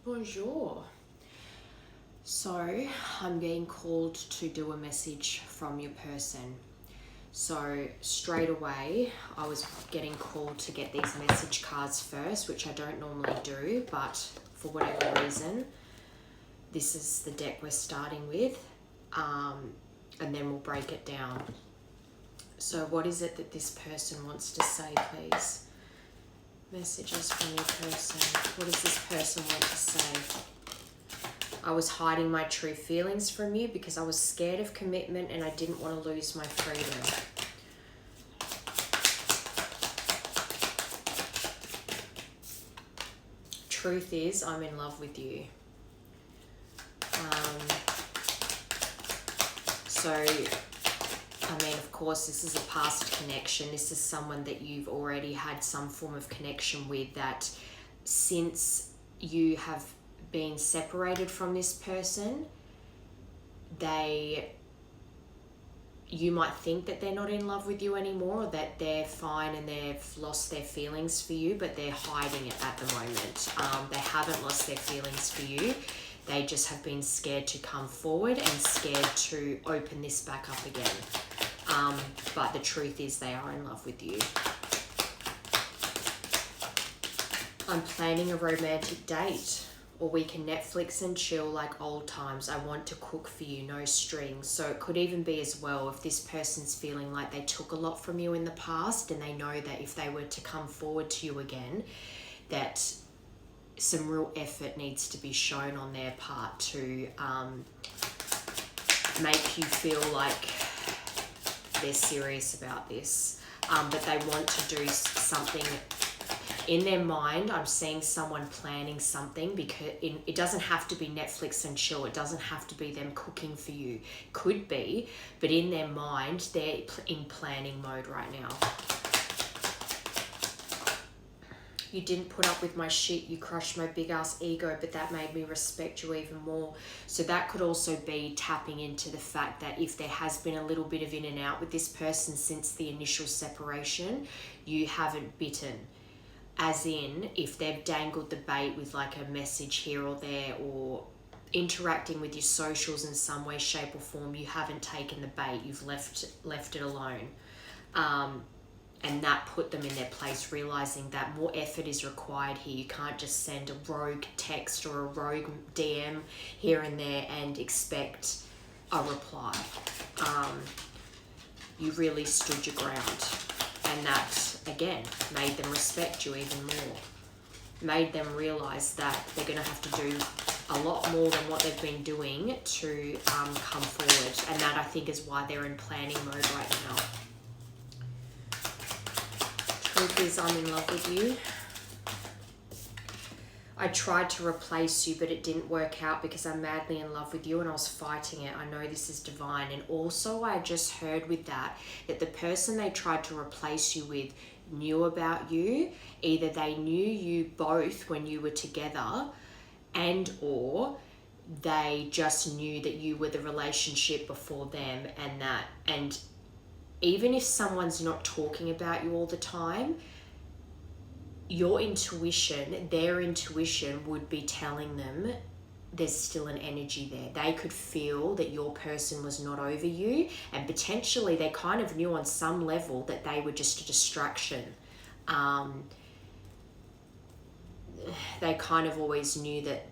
Bonjour. So, I'm being called to do a message from your person. So, straight away, I was getting called to get these message cards first, which I don't normally do, but for whatever reason, this is the deck we're starting with, and then we'll break it down. So, what is it that this person wants to say, please? Messages from your person. What does this person want to say? I was hiding my true feelings from you because I was scared of commitment and I didn't want to lose my freedom. Truth is, I'm in love with you. So, I mean, of course, this is a past connection. This is someone that you've already had some form of connection with, that since you have been separated from this person, you might think that they're not in love with you anymore, or that they're fine and they've lost their feelings for you, but they're hiding it at the moment. They haven't lost their feelings for you. They just have been scared to come forward and scared to open this back up again. But the truth is they are in love with you. I'm planning a romantic date, or we can Netflix and chill like old times. I want to cook for you, no strings. So it could even be as well, if this person's feeling like they took a lot from you in the past and they know that if they were to come forward to you again, that some real effort needs to be shown on their part to make you feel like they're serious about this. But they want to do something in their mind. I'm seeing someone planning something, because it doesn't have to be Netflix and chill. It doesn't have to be them cooking for you. Could be, but in their mind, they're in planning mode right now. You didn't put up with my shit. You crushed my big ass ego, but that made me respect you even more. So that could also be tapping into the fact that if there has been a little bit of in and out with this person since the initial separation, you haven't bitten. As in, if they've dangled the bait with like a message here or there, or interacting with your socials in some way, shape or form, you haven't taken the bait. You've left it alone. And that put them in their place, realizing that more effort is required here. You can't just send a rogue text or a rogue DM here and there and expect a reply. You really stood your ground. And that, again, made them respect you even more. Made them realize that they're going to have to do a lot more than what they've been doing to come forward. And that, I think, is why they're in planning mode right now. Truth is, I'm in love with you. I tried to replace you, but it didn't work out because I'm madly in love with you and I was fighting it. I know this is divine. And also, I just heard with that the person they tried to replace you with knew about you. Either they knew you both when you were together, and or they just knew that you were the relationship before them, and even if someone's not talking about you all the time, your intuition, their intuition would be telling them there's still an energy there. They could feel that your person was not over you, and potentially they kind of knew on some level that they were just a distraction. They kind of always knew that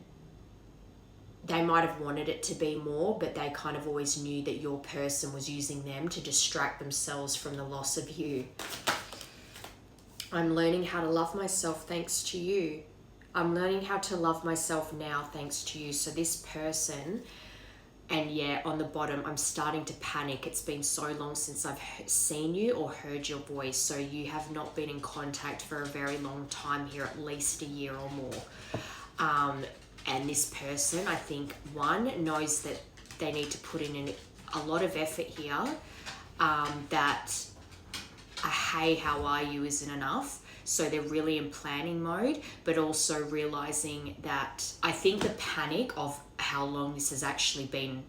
they might have wanted it to be more, but they kind of always knew that your person was using them to distract themselves from the loss of you. I'm learning how to love myself thanks to you. I'm learning how to love myself now thanks to you. So this person, and yeah, on the bottom, I'm starting to panic. It's been so long since I've seen you or heard your voice. So you have not been in contact for a very long time here, at least a year or more. And this person, I think, one, knows that they need to put in a lot of effort here, that a hey, how are you isn't enough. So they're really in planning mode, but also realizing that, I think the panic of how long this has actually been,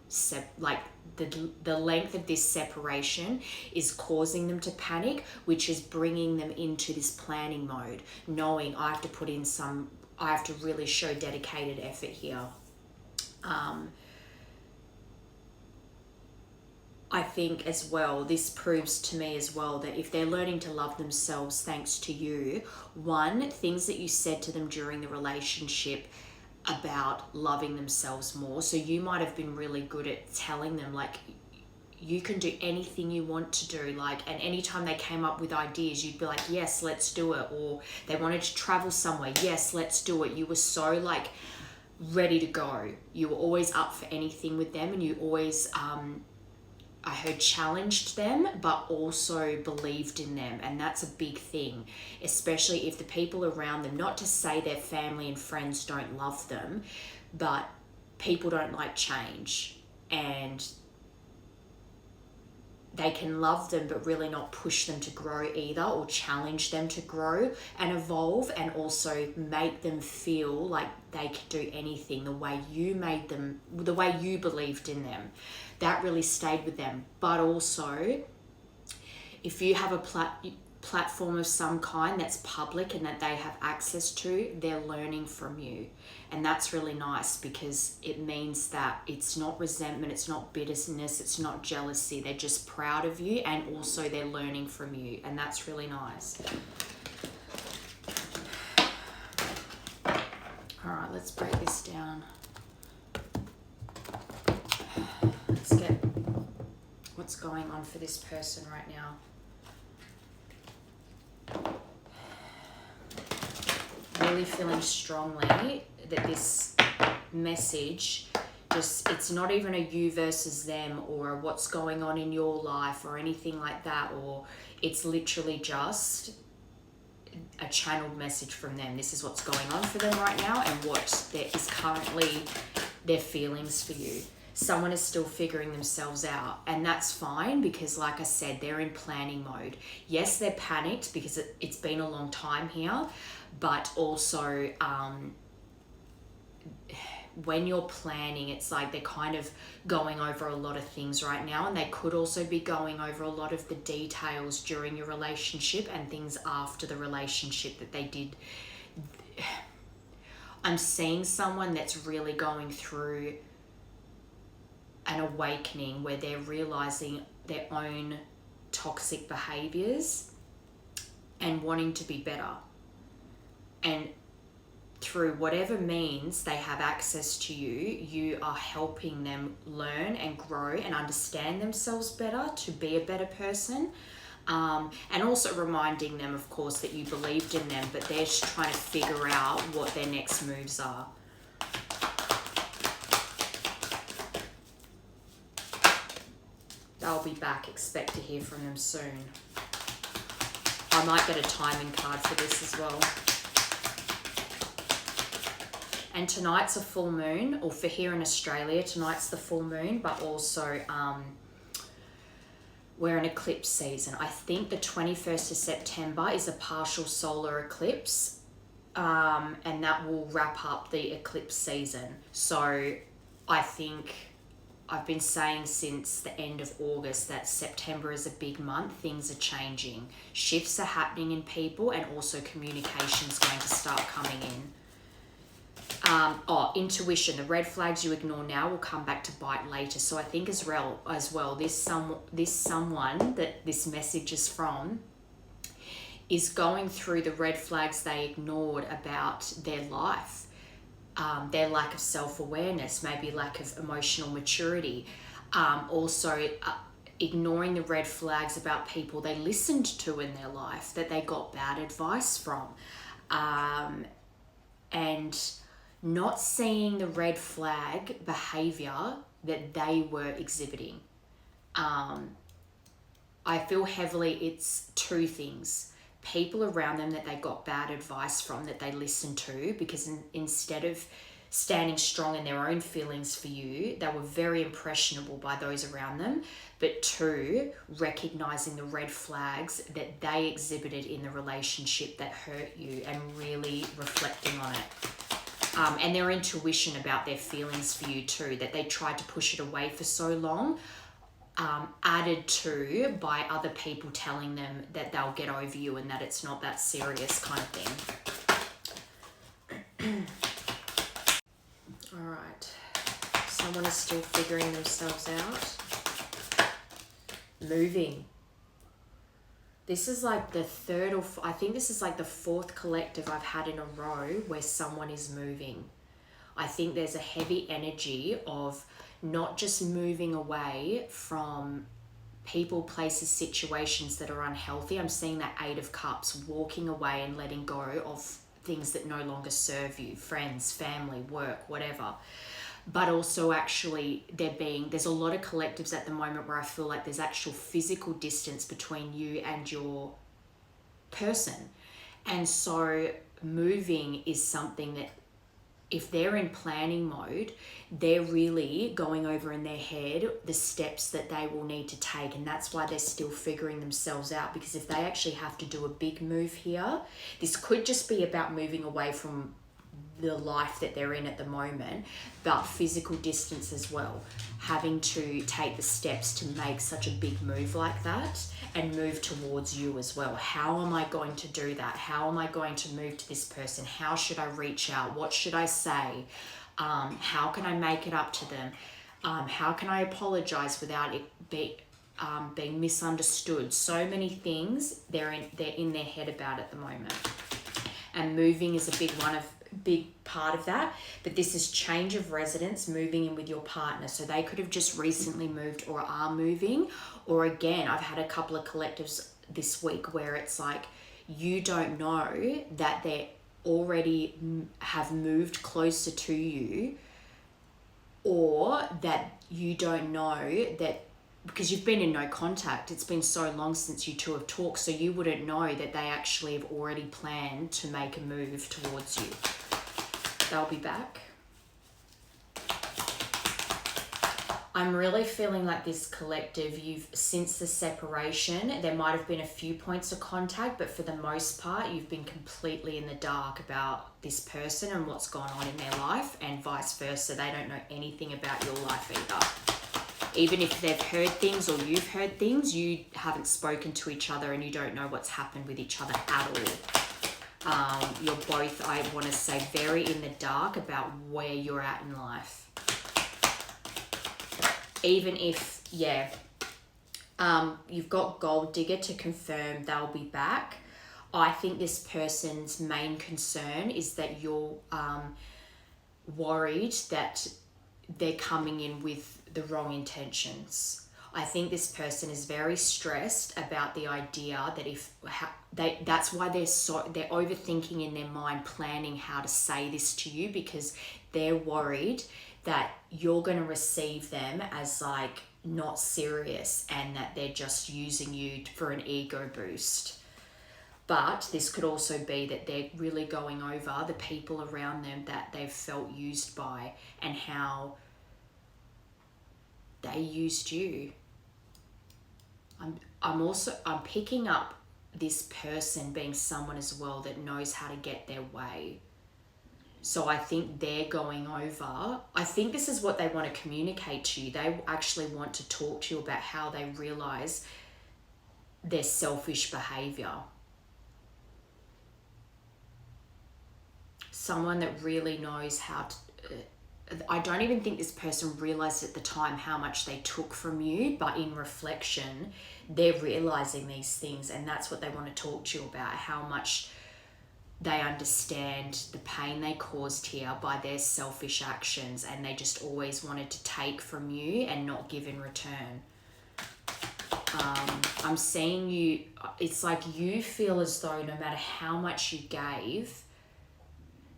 the length of this separation is causing them to panic, which is bringing them into this planning mode, knowing I have to put in some I have to really show dedicated effort here. I think as well, this proves to me as well that if they're learning to love themselves thanks to you, one, things that you said to them during the relationship about loving themselves more. So you might have been really good at telling them, like, you can do anything you want to do, like, and anytime they came up with ideas, you'd be like, yes, let's do it. Or they wanted to travel somewhere, yes, let's do it. You were so like ready to go. You were always up for anything with them, and you always I heard challenged them, but also believed in them. And that's a big thing, especially if the people around them, not to say their family and friends don't love them, but people don't like change, and they can love them but really not push them to grow either, or challenge them to grow and evolve, and also make them feel like they could do anything the way you made them, the way you believed in them. That really stayed with them. But also, if you have a platform of some kind that's public and that they have access to, they're learning from you. And that's really nice, because it means that it's not resentment, it's not bitterness, it's not jealousy. They're just proud of you, and also they're learning from you. And that's really nice. All right, let's break this down. Let's get what's going on for this person right now. Really feeling strongly that this message, just, it's not even a you versus them or what's going on in your life or anything like that, or it's literally just a channeled message from them. This is what's going on for them right now, and what there is currently their feelings for you. Someone is still figuring themselves out, and that's fine, because like I said, they're in planning mode. Yes, they're panicked because it's been a long time here, but also when you're planning, it's like they're kind of going over a lot of things right now, and they could also be going over a lot of the details during your relationship and things after the relationship that they did. I'm seeing someone that's really going through an awakening where they're realizing their own toxic behaviors and wanting to be better. And through whatever means they have access to you, you are helping them learn and grow and understand themselves better to be a better person. And also reminding them, of course, that you believed in them, but they're just trying to figure out what their next moves are. They'll be back. Expect to hear from them soon. I might get a timing card for this as well. And tonight's a full moon, or for here in Australia, tonight's the full moon, but also we're in eclipse season. I think the 21st of September is a partial solar eclipse, and that will wrap up the eclipse season. So I think I've been saying since the end of August that September is a big month. Things are changing. Shifts are happening in people, and also communication's going to start coming in. Intuition. The red flags you ignore now will come back to bite later. So I think as well, this someone that this message is from is going through the red flags they ignored about their life. Their lack of self-awareness, maybe lack of emotional maturity. Also ignoring the red flags about people they listened to in their life that they got bad advice from. And not seeing the red flag behavior that they were exhibiting. I feel heavily it's two things. People around them that they got bad advice from, that they listened to, because instead of standing strong in their own feelings for you, they were very impressionable by those around them. But two, recognizing the red flags that they exhibited in the relationship that hurt you, and really reflecting on it. And their intuition about their feelings for you too, that they tried to push it away for so long, added to by other people telling them that they'll get over you and that it's not that serious kind of thing. All right. Someone is still figuring themselves out. Moving. This is like the third or I think this is like the fourth collective I've had in a row where someone is moving. I think there's a heavy energy of not just moving away from people, places, situations that are unhealthy. I'm seeing that Eight of Cups, walking away and letting go of things that no longer serve you, friends, family, work, whatever. But also actually there's a lot of collectives at the moment where I feel like there's actual physical distance between you and your person. And so moving is something that if they're in planning mode, they're really going over in their head the steps that they will need to take. And that's why they're still figuring themselves out, because if they actually have to do a big move here, this could just be about moving away from the life that they're in at the moment, but physical distance as well, having to take the steps to make such a big move like that and move towards you as well. How am I going to do that? How am I going to move to this person? How should I reach out? What should I say? How can I make it up to them? How can I apologize without it being misunderstood? So many things they're in their head about at the moment. And moving is a big part of that. But this is change of residence, moving in with your partner. So they could have just recently moved or are moving. Or again, I've had a couple of collectives this week where it's like you don't know that they already have moved closer to you, or that you don't know that because you've been in no contact. It's been so long since you two have talked, so you wouldn't know that they actually have already planned to make a move towards you. They'll be back. I'm really feeling like this collective, since the separation, there might have been a few points of contact, but for the most part, you've been completely in the dark about this person and what's gone on in their life, and vice versa. They don't know anything about your life either. Even if they've heard things or you've heard things, you haven't spoken to each other and you don't know what's happened with each other at all. You're both, I want to say, very in the dark about where you're at in life. Even if, you've got Gold Digger to confirm they'll be back. I think this person's main concern is that you're worried that they're coming in with the wrong intentions. I think this person is very stressed about the idea that that's why they're overthinking in their mind, planning how to say this to you, because they're worried that you're going to receive them as like not serious and that they're just using you for an ego boost. But this could also be that they're really going over the people around them that they've felt used by and how they used you. I'm picking up this person being someone as well that knows how to get their way. So I think they're going over. I think this is what they want to communicate to you. They actually want to talk to you about how they realize their selfish behavior. Someone that really knows how to... I don't even think this person realized at the time how much they took from you, but in reflection, they're realizing these things, and that's what they want to talk to you about, how much they understand the pain they caused here by their selfish actions, and they just always wanted to take from you and not give in return. I'm seeing you, it's like you feel as though no matter how much you gave,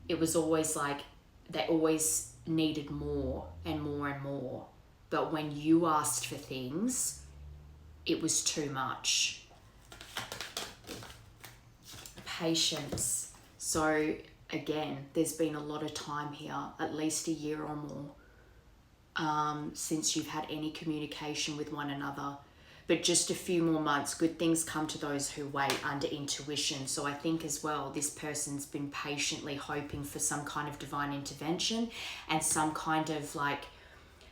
it was always like they always needed more and more and more. But when you asked for things, it was too much. Patience. So again, there's been a lot of time here, at least a year or more, since you've had any communication with one another. But just a few more months, good things come to those who wait under intuition. So I think as well, this person's been patiently hoping for some kind of divine intervention and some kind of like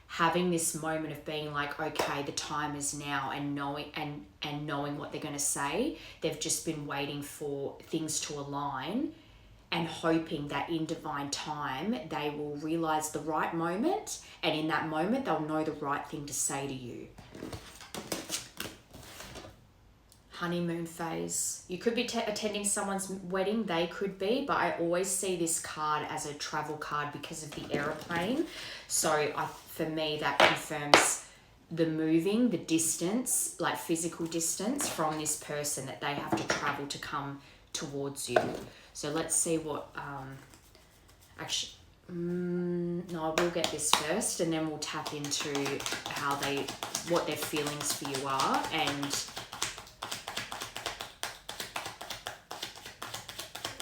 having this moment of being like, okay, the time is now, and knowing what they're going to say. They've just been waiting for things to align and hoping that in divine time they will realize the right moment, and in that moment they'll know the right thing to say to you. Honeymoon phase. You could be attending someone's wedding, they could be, but I always see this card as a travel card because of the aeroplane. So for me, that confirms the moving, the distance, like physical distance from this person that they have to travel to come towards you. So let's see what, no, we'll get this first, and then we'll tap into what their feelings for you are, and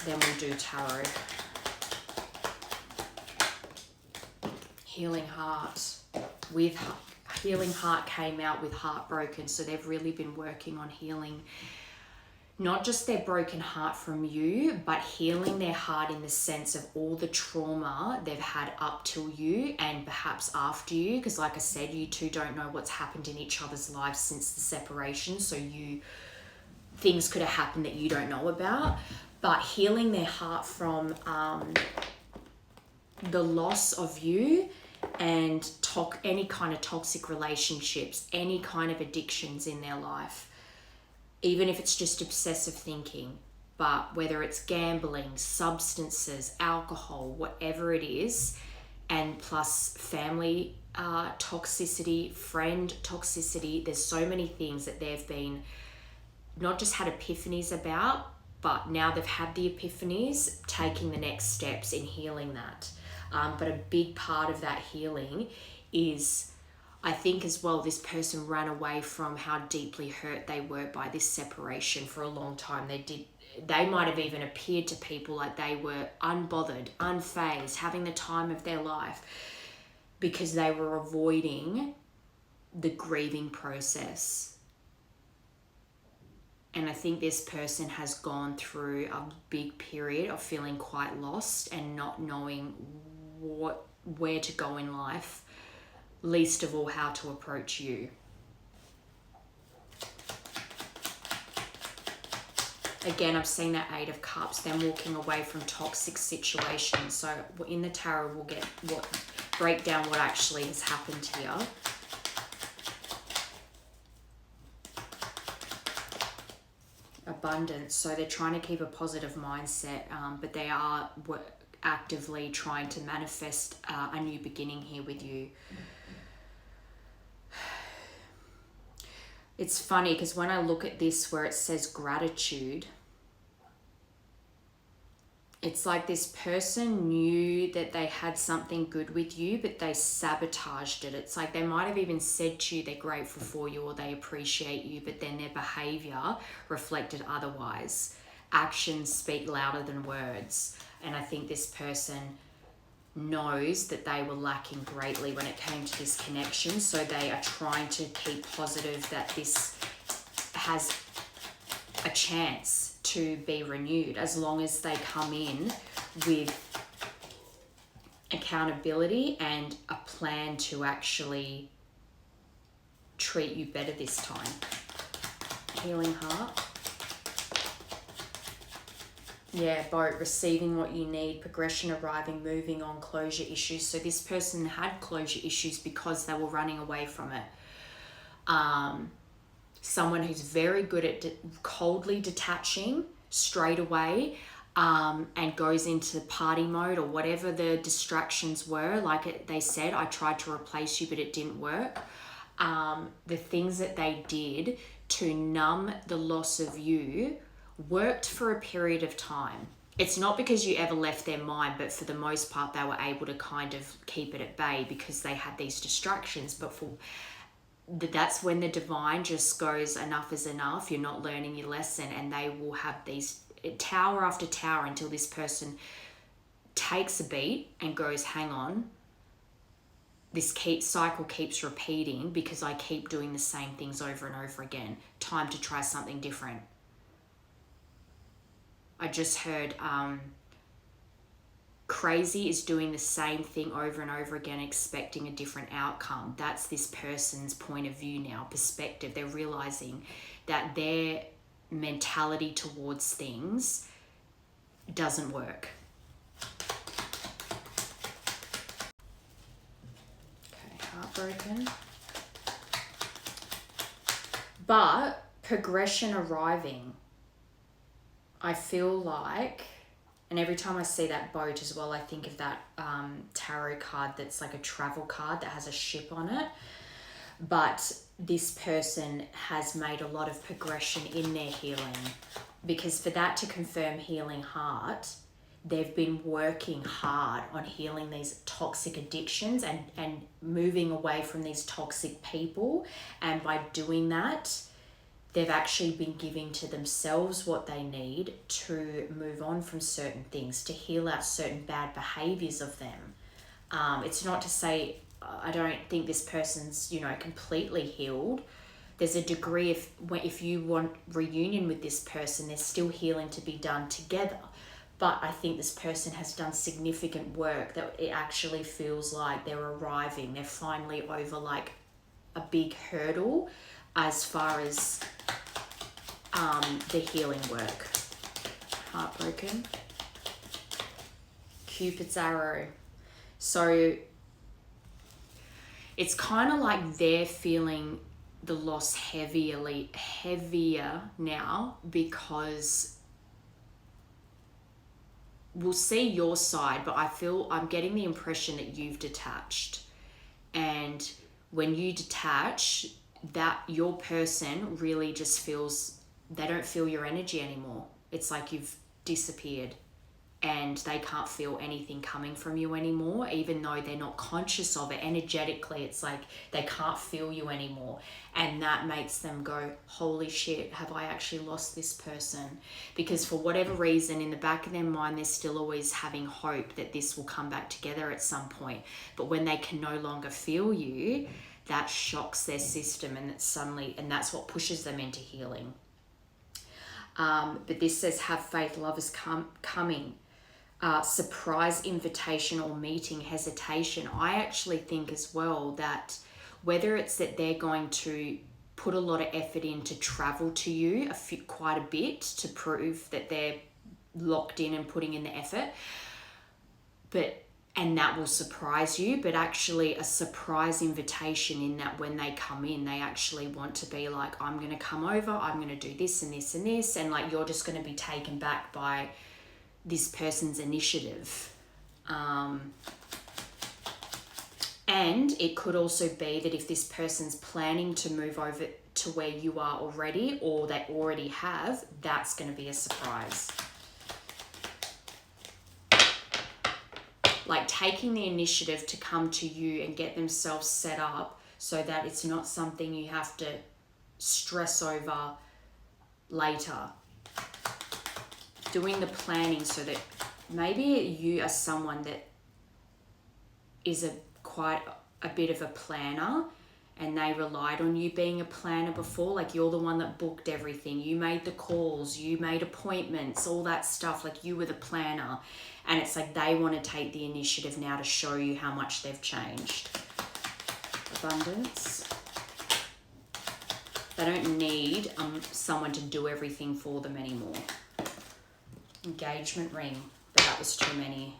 then we'll do tarot. Healing heart. With healing heart came out with heartbroken, so they've really been working on healing not just their broken heart from you, but healing their heart in the sense of all the trauma they've had up till you and perhaps after you, because like I said, you two don't know what's happened in each other's lives since the separation, so things could have happened that you don't know about. But healing their heart from the loss of you and any kind of toxic relationships, any kind of addictions in their life, even if it's just obsessive thinking, but whether it's gambling, substances, alcohol, whatever it is, and plus family toxicity, friend toxicity, there's so many things that they've been not just had epiphanies about, but now they've had the epiphanies, taking the next steps in healing that. But a big part of that healing is, I think as well, this person ran away from how deeply hurt they were by this separation for a long time. They might have even appeared to people like they were unbothered, unfazed, having the time of their life, because they were avoiding the grieving process. And I think this person has gone through a big period of feeling quite lost and not knowing where to go in life, least of all how to approach you. Again, I've seen that Eight of Cups, them walking away from toxic situations. So in the tarot, we'll break down what actually has happened here. Abundance. So they're trying to keep a positive mindset, but they are actively trying to manifest a new beginning here with you. It's funny because when I look at this where it says gratitude, it's like this person knew that they had something good with you, but they sabotaged it. It's like they might have even said to you they're grateful for you or they appreciate you, but then their behavior reflected otherwise. Actions speak louder than words. And I think this person knows that they were lacking greatly when it came to this connection. So they are trying to keep positive that this has a chance to be renewed, as long as they come in with accountability and a plan to actually treat you better this time. Healing heart. Yeah, boat, receiving what you need, progression arriving, moving on, closure issues. So this person had closure issues because they were running away from it. Someone who's very good at coldly detaching straight away, and goes into party mode or whatever the distractions were. Like they said, I tried to replace you, but it didn't work. The things that they did to numb the loss of you worked for a period of time. It's not because you ever left their mind, but for the most part, they were able to kind of keep it at bay because they had these distractions. But that's when the divine just goes, enough is enough, you're not learning your lesson, and they will have these tower after tower until this person takes a beat and goes, hang on, this cycle keeps repeating because I keep doing the same things over and over again. Time to try something different. I just heard crazy is doing the same thing over and over again, expecting a different outcome. That's this person's point of view now, perspective. They're realizing that their mentality towards things doesn't work. Heartbroken. But progression arriving. I feel like, and every time I see that boat as well, I think of that tarot card that's like a travel card that has a ship on it. But this person has made a lot of progression in their healing, because for that to confirm healing heart, they've been working hard on healing these toxic addictions and moving away from these toxic people. And by doing that, they've actually been giving to themselves what they need to move on from certain things, to heal out certain bad behaviors of them. It's not to say I don't think this person's, completely healed. There's a degree if you want reunion with this person, there's still healing to be done together. But I think this person has done significant work that it actually feels like they're arriving. They're finally over like a big hurdle as far as the healing work. Heartbroken. Cupid's arrow. So it's kind of like they're feeling the loss heavier now, because we'll see your side, but I'm getting the impression that you've detached. And when you detach, that your person really just feels, they don't feel your energy anymore. It's like you've disappeared and they can't feel anything coming from you anymore, even though they're not conscious of it. Energetically, it's like they can't feel you anymore. And that makes them go, holy shit, have I actually lost this person? Because for whatever reason, in the back of their mind, they're still always having hope that this will come back together at some point. But when they can no longer feel you, that shocks their system, and that's what pushes them into healing. But this says, have faith, love is coming. Surprise invitation or meeting, hesitation. I actually think as well that whether it's that they're going to put a lot of effort in to travel to you quite a bit to prove that they're locked in and putting in the effort, and that will surprise you, but actually a surprise invitation in that when they come in, they actually want to be like, I'm going to come over, I'm going to do this and this and this, and like you're just going to be taken back by this person's initiative. And it could also be that if this person's planning to move over to where you are already, or they already have, that's going to be a surprise. Like taking the initiative to come to you and get themselves set up so that it's not something you have to stress over later. Doing the planning so that maybe you are someone that is quite a bit of a planner, and they relied on you being a planner before. Like you're the one that booked everything. You made the calls, you made appointments, all that stuff. Like you were the planner. And it's like they want to take the initiative now to show you how much they've changed. Abundance. They don't need someone to do everything for them anymore. Engagement ring, but that was too many.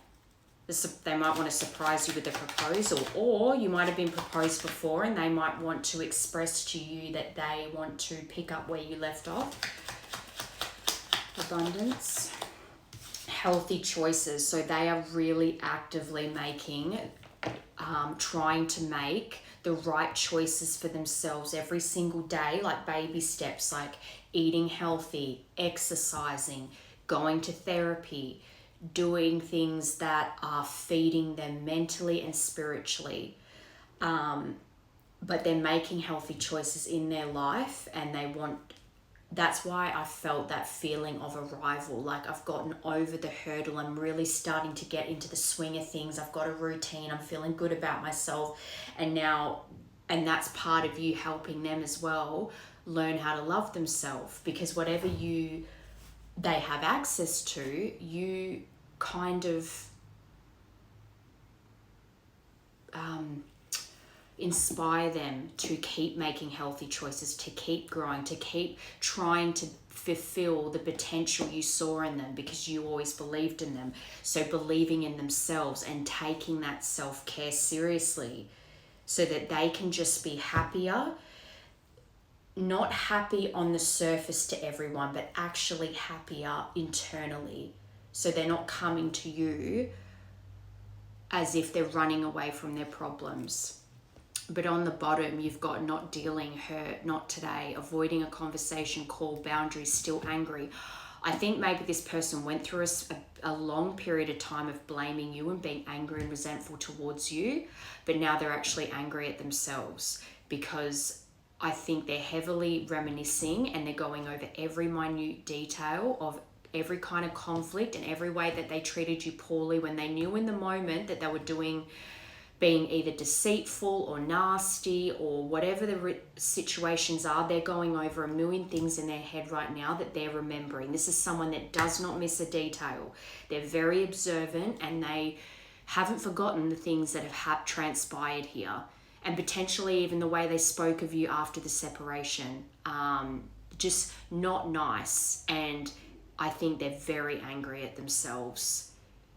They might want to surprise you with a proposal, or you might have been proposed before and they might want to express to you that they want to pick up where you left off. Abundance. Healthy choices. So they are really actively trying to make the right choices for themselves every single day, like baby steps, like eating healthy, exercising, going to therapy, doing things that are feeding them mentally and spiritually. But they're making healthy choices in their life, and that's why I felt that feeling of arrival. Like I've gotten over the hurdle. I'm really starting to get into the swing of things. I've got a routine. I'm feeling good about myself. And that's part of you helping them as well learn how to love themselves, because whatever they have access to, you kind of inspire them to keep making healthy choices, to keep growing, to keep trying to fulfill the potential you saw in them because you always believed in them. So believing in themselves and taking that self-care seriously so that they can just be happier. Not happy on the surface to everyone, but actually happier internally. So they're not coming to you as if they're running away from their problems. But on the bottom, you've got not dealing, hurt, not today, avoiding a conversation, call, boundaries, still angry. I think maybe this person went through a long period of time of blaming you and being angry and resentful towards you, but now they're actually angry at themselves, because I think they're heavily reminiscing and they're going over every minute detail of every kind of conflict and every way that they treated you poorly when they knew in the moment that they were being either deceitful or nasty or whatever the situations are. They're going over a million things in their head right now that they're remembering. This is someone that does not miss a detail. They're very observant and they haven't forgotten the things that have transpired here, and potentially even the way they spoke of you after the separation. Just not nice. And I think they're very angry at themselves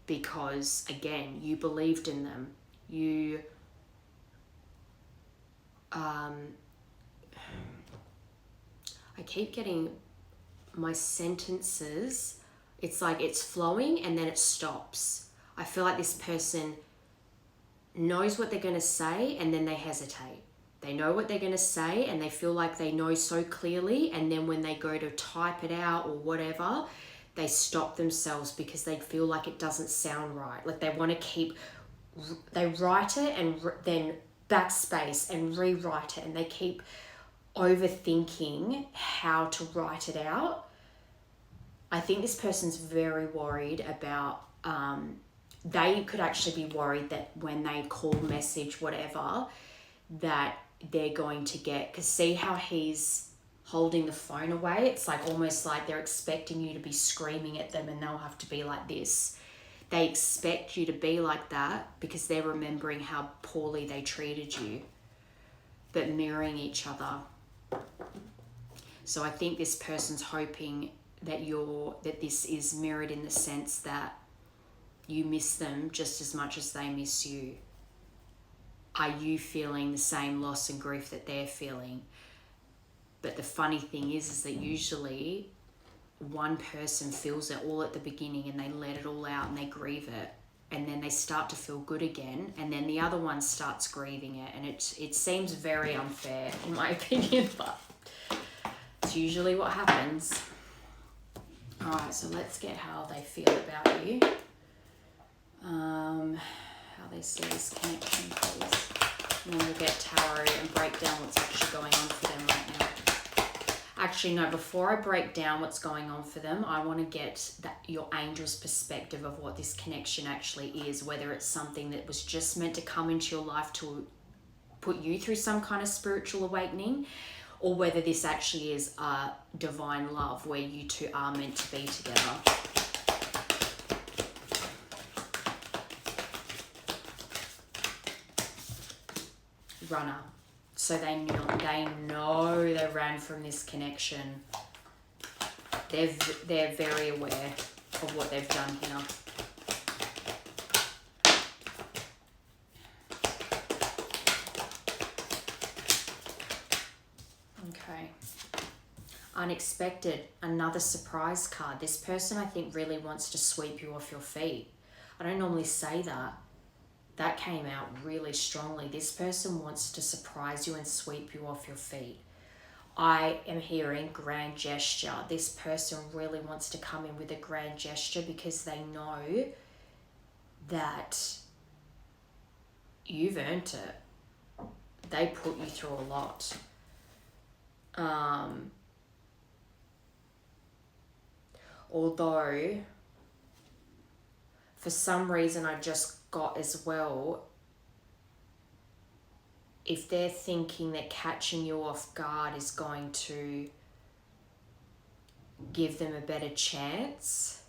because, again, you believed in them. I keep getting my sentences, it's like it's flowing and then it stops. I feel like this person knows what they're going to say and then they hesitate. They know what they're going to say and they feel like they know so clearly, and then when they go to type it out or whatever, they stop themselves because they feel like it doesn't sound right. Like they write it and then backspace and rewrite it, and they keep overthinking how to write it out. I think this person's very worried about, they could actually be worried that when they call, message, whatever, that they're going to get, because see how he's holding the phone away? It's like almost like they're expecting you to be screaming at them and they'll have to be like this. They expect you to be like that because they're remembering how poorly they treated you, but mirroring each other. So I think this person's hoping that this is mirrored in the sense that you miss them just as much as they miss you. Are you feeling the same loss and grief that they're feeling? But the funny thing is that usually one person feels it all at the beginning and they let it all out and they grieve it, and then they start to feel good again, and then the other one starts grieving it, and it seems very unfair in my opinion, but it's usually what happens. All right, so let's get how they feel about you. How they see this connection, please. And then we'll get tarot and break down what's actually going on for them right now. Actually, no, before I break down what's going on for them, I want to get your angel's perspective of what this connection actually is, whether it's something that was just meant to come into your life to put you through some kind of spiritual awakening, or whether this actually is a divine love where you two are meant to be together. Runner. So they know they ran from this connection. They're very aware of what they've done here. Okay. Unexpected, another surprise card. This person, I think, really wants to sweep you off your feet. I don't normally say that. That came out really strongly. This person wants to surprise you and sweep you off your feet. I am hearing grand gesture. This person really wants to come in with a grand gesture because they know that you've earned it. They put you through a lot. Although, for some reason, I just got as well, if they're thinking that catching you off guard is going to give them a better chance.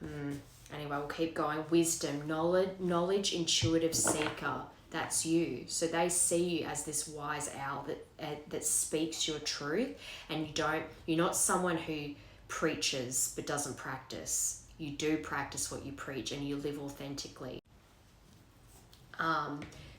Anyway, we'll keep going. Wisdom, knowledge, intuitive seeker. That's you. So they see you as this wise owl that speaks your truth, and you're not someone who preaches but doesn't practice. You do practice what you preach and you live authentically.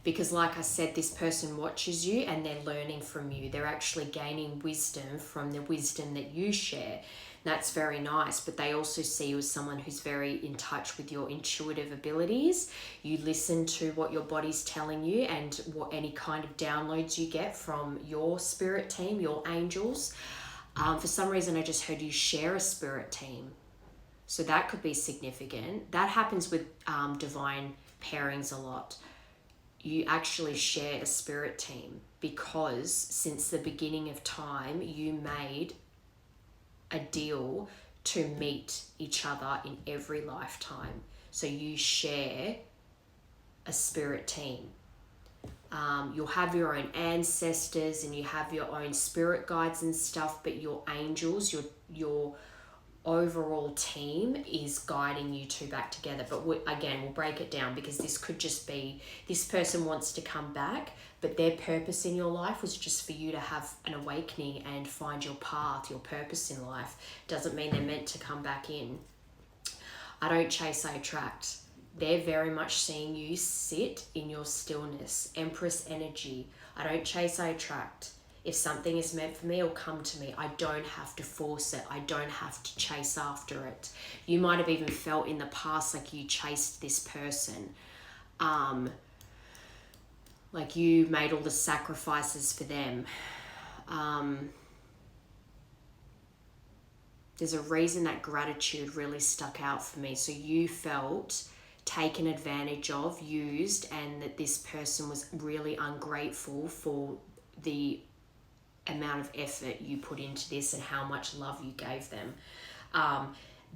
Because like I said, this person watches you and they're learning from you. They're actually gaining wisdom from the wisdom that you share. That's very nice, but they also see you as someone who's very in touch with your intuitive abilities. You listen to what your body's telling you and what any kind of downloads you get from your spirit team, your angels. For some reason, I just heard you share a spirit team. So that could be significant. That happens with divine pairings a lot. You actually share a spirit team because since the beginning of time, you made a deal to meet each other in every lifetime. So you share a spirit team. You'll have your own ancestors and you have your own spirit guides and stuff, but your angels, your overall team is guiding you two back together. But we'll break it down, because this could just be this person wants to come back, but their purpose in your life was just for you to have an awakening and find your path, your purpose in life. Doesn't mean they're meant to come back in. I don't chase, I attract. They're very much seeing you sit in your stillness. Empress energy. I don't chase, I attract. If something is meant for me, it'll come to me. I don't have to force it. I don't have to chase after it. You might have even felt in the past like you chased this person. Like you made all the sacrifices for them. There's a reason that gratitude really stuck out for me. So you felt taken advantage of, used, and that this person was really ungrateful for the amount of effort you put into this and how much love you gave them.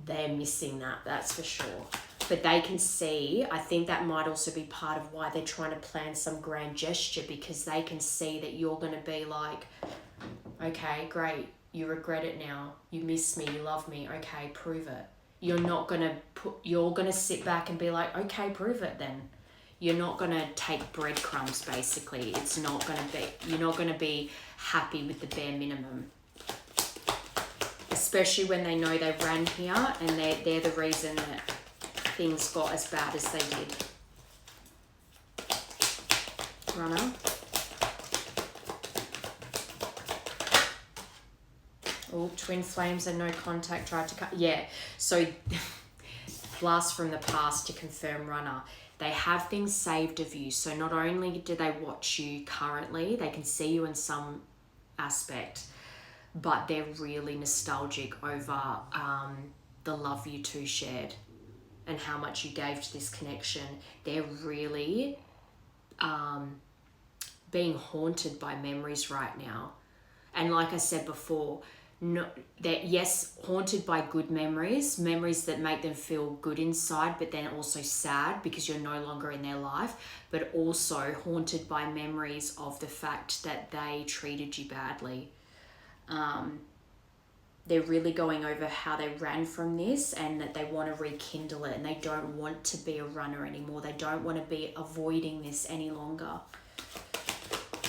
They're missing that, that's for sure. But they can see, I think that might also be part of why they're trying to plan some grand gesture, because they can see that you're going to be like, okay, great, you regret it now, you miss me, you love me, okay, prove it. You're going to sit back and be like, okay, prove it then. You're not going to take breadcrumbs, basically. You're not going to be happy with the bare minimum. Especially when they know they ran here and they're the reason that things got as bad as they did. Runner. Oh, twin flames and no contact tried to cut. Yeah, so blast from the past to confirm runner. They have things saved of you. So not only do they watch you currently, they can see you in some aspect, but they're really nostalgic over the love you two shared and how much you gave to this connection. They're really being haunted by memories right now. And like I said before, haunted by good memories that make them feel good inside, but then also sad because you're no longer in their life, but also haunted by memories of the fact that they treated you badly. They're really going over how they ran from this and that they want to rekindle it, and they don't want to be a runner anymore. They don't want to be avoiding this any longer.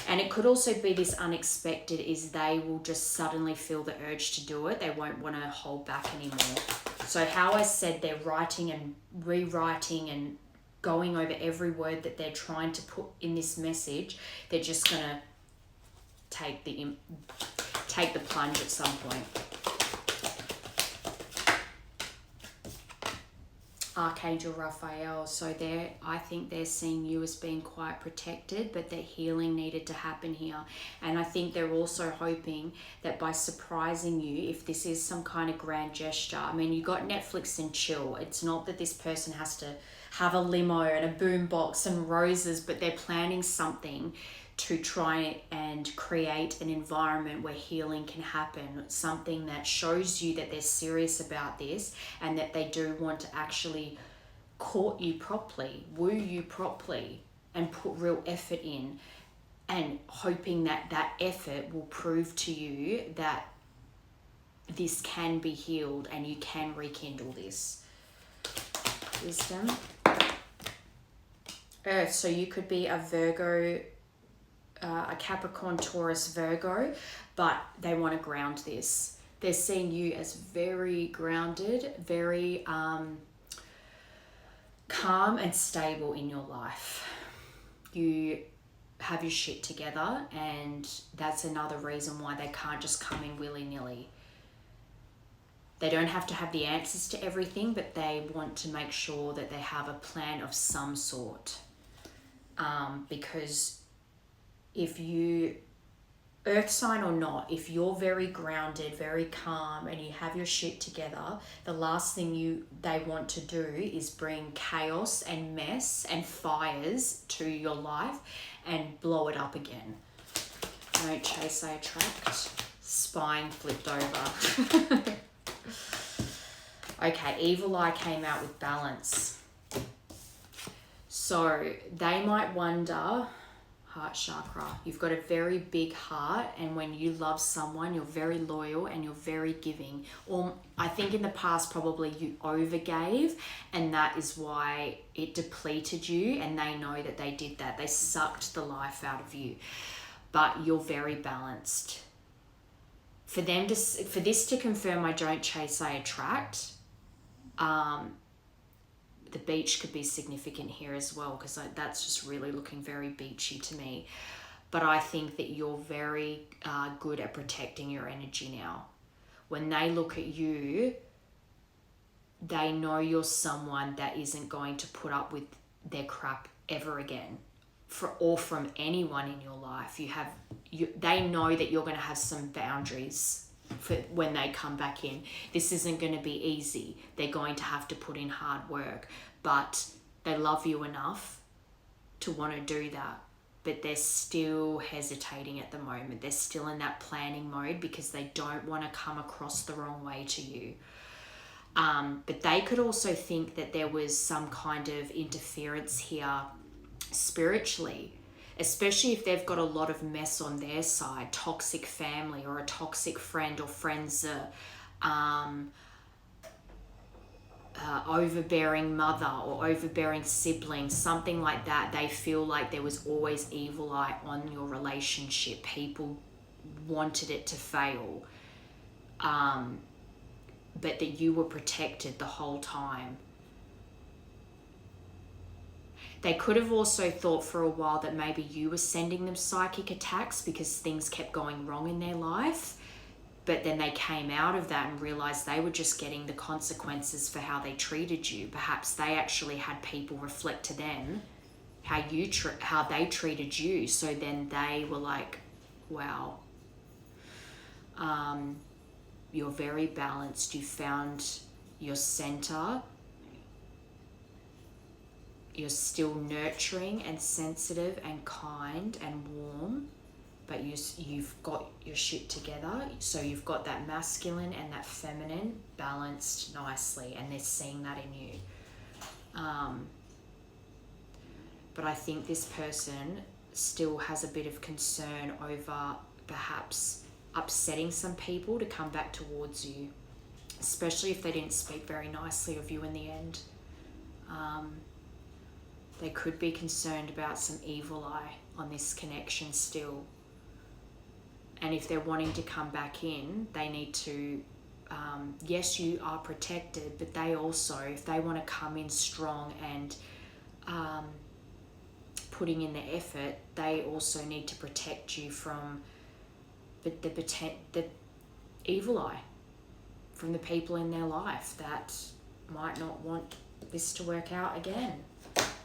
And it could also be this unexpected, is they will just suddenly feel the urge to do it. They won't want to hold back anymore. So how I said they're writing and rewriting and going over every word that they're trying to put in this message, they're just going to take the plunge at some point. Archangel Raphael, so I think they're seeing you as being quite protected, but that healing needed to happen here. And I think they're also hoping that by surprising you, if this is some kind of grand gesture, I mean, you got Netflix and chill. It's not that this person has to have a limo and a boombox and roses, but they're planning something to try and create an environment where healing can happen, something that shows you that they're serious about this and that they do want to actually court you properly, woo you properly, and put real effort in, and hoping that that effort will prove to you that this can be healed and you can rekindle this. Wisdom. Earth, so you could be a Virgo, a Capricorn, Taurus, Virgo, but they want to ground this. They're seeing you as very grounded, very calm and stable in your life. you have your shit together, and that's another reason why they can't just come in willy-nilly. They don't have to have the answers to everything, but they want to make sure that they have a plan of some sort. Because if you, earth sign or not, if you're very grounded, very calm, and you have your shit together, the last thing they want to do is bring chaos and mess and fires to your life and blow it up again. Don't chase, I attract. Spine flipped over. Okay, evil eye came out with balance. So they might wonder, heart chakra, you've got a very big heart, and when you love someone, you're very loyal and you're very giving. Or I think in the past probably you overgave, and that is why it depleted you, and they know that they did that. They sucked the life out of you. But you're very balanced. For this to confirm I don't chase, I attract, the beach could be significant here as well, because that's just really looking very beachy to me. But I think that you're very good at protecting your energy now. When they look at you, they know you're someone that isn't going to put up with their crap ever again, or from anyone in your life. They know that you're going to have some boundaries for when they come back in. This isn't going to be easy. They're going to have to put in hard work, but they love you enough to want to do that. But they're still hesitating at the moment. They're still in that planning mode because they don't want to come across the wrong way to you. But they could also think that there was some kind of interference here spiritually, especially if they've got a lot of mess on their side, toxic family or a toxic friend, or friends overbearing mother or overbearing siblings, something like that. They feel like there was always evil eye on your relationship. People wanted it to fail, but that you were protected the whole time. They could have also thought for a while that maybe you were sending them psychic attacks because things kept going wrong in their life. But then they came out of that and realized they were just getting the consequences for how they treated you. Perhaps they actually had people reflect to them how they treated you. So then they were like, wow, you're very balanced. You found your center. You're still nurturing and sensitive and kind and warm, but you've got your shit together. So you've got that masculine and that feminine balanced nicely, and they're seeing that in you. But I think this person still has a bit of concern over perhaps upsetting some people to come back towards you, especially if they didn't speak very nicely of you in the end. They could be concerned about some evil eye on this connection still. And if they're wanting to come back in, they need to, yes, you are protected, but they also, if they want to come in strong and putting in the effort, they also need to protect you from the evil eye, from the people in their life that might not want this to work out again,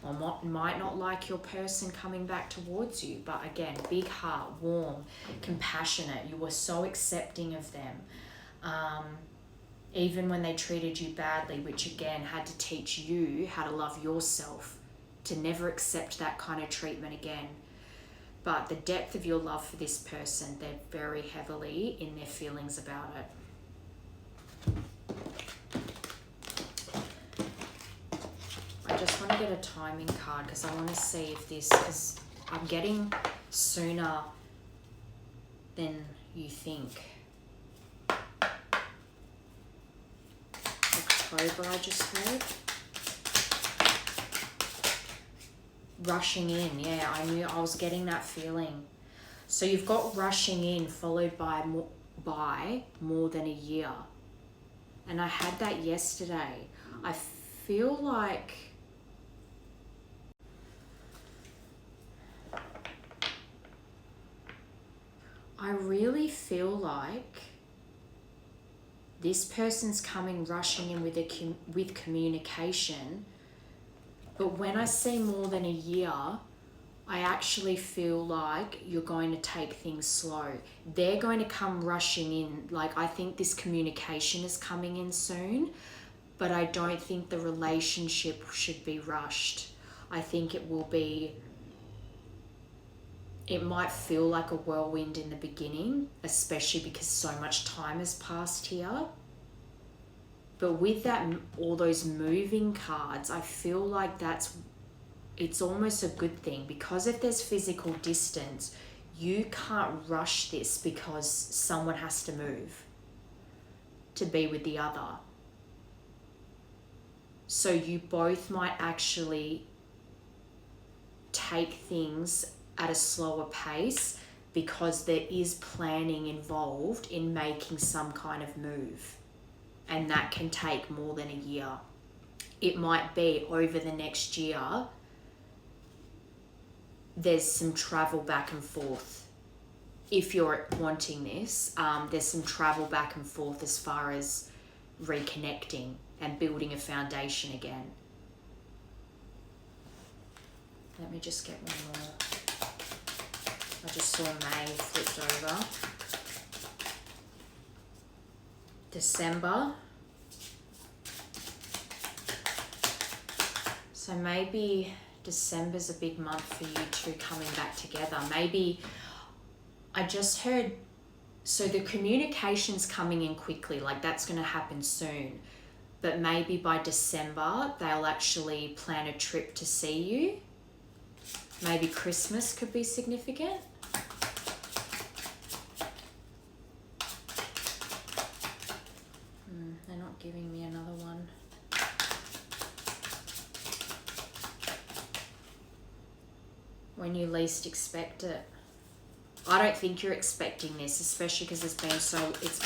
or might not like your person coming back towards you. But again, big heart, warm, compassionate. You were so accepting of them. Even when they treated you badly, which again had to teach you how to love yourself, to never accept that kind of treatment again. But the depth of your love for this person, they're very heavily in their feelings about it. I just want to get a timing card because I want to see if this, because I'm getting sooner than you think. October, I just heard. Rushing in, yeah, I knew I was getting that feeling. So you've got rushing in followed by more than a year. And I had that yesterday. I feel like I really feel like this person's coming rushing in with communication, but when I see more than a year, I actually feel like you're going to take things slow. They're going to come rushing in. Like, I think this communication is coming in soon, but I don't think the relationship should be rushed. I think it might feel like a whirlwind in the beginning, especially because so much time has passed here. But with that, all those moving cards, I feel like it's almost a good thing, because if there's physical distance, you can't rush this because someone has to move to be with the other. So you both might actually take things at a slower pace because there is planning involved in making some kind of move, and that can take more than a year. It might be over the next year there's some travel back and forth. If you're wanting this, there's some travel back and forth as far as reconnecting and building a foundation again. Let me just get one more. I just saw May flipped over. December. So maybe December's a big month for you two coming back together. Maybe, I just heard, so the communication's coming in quickly, like that's going to happen soon. But maybe by December, they'll actually plan a trip to see you. Maybe Christmas could be significant. They're not giving me another one. When you least expect it. I don't think you're expecting this, especially because it's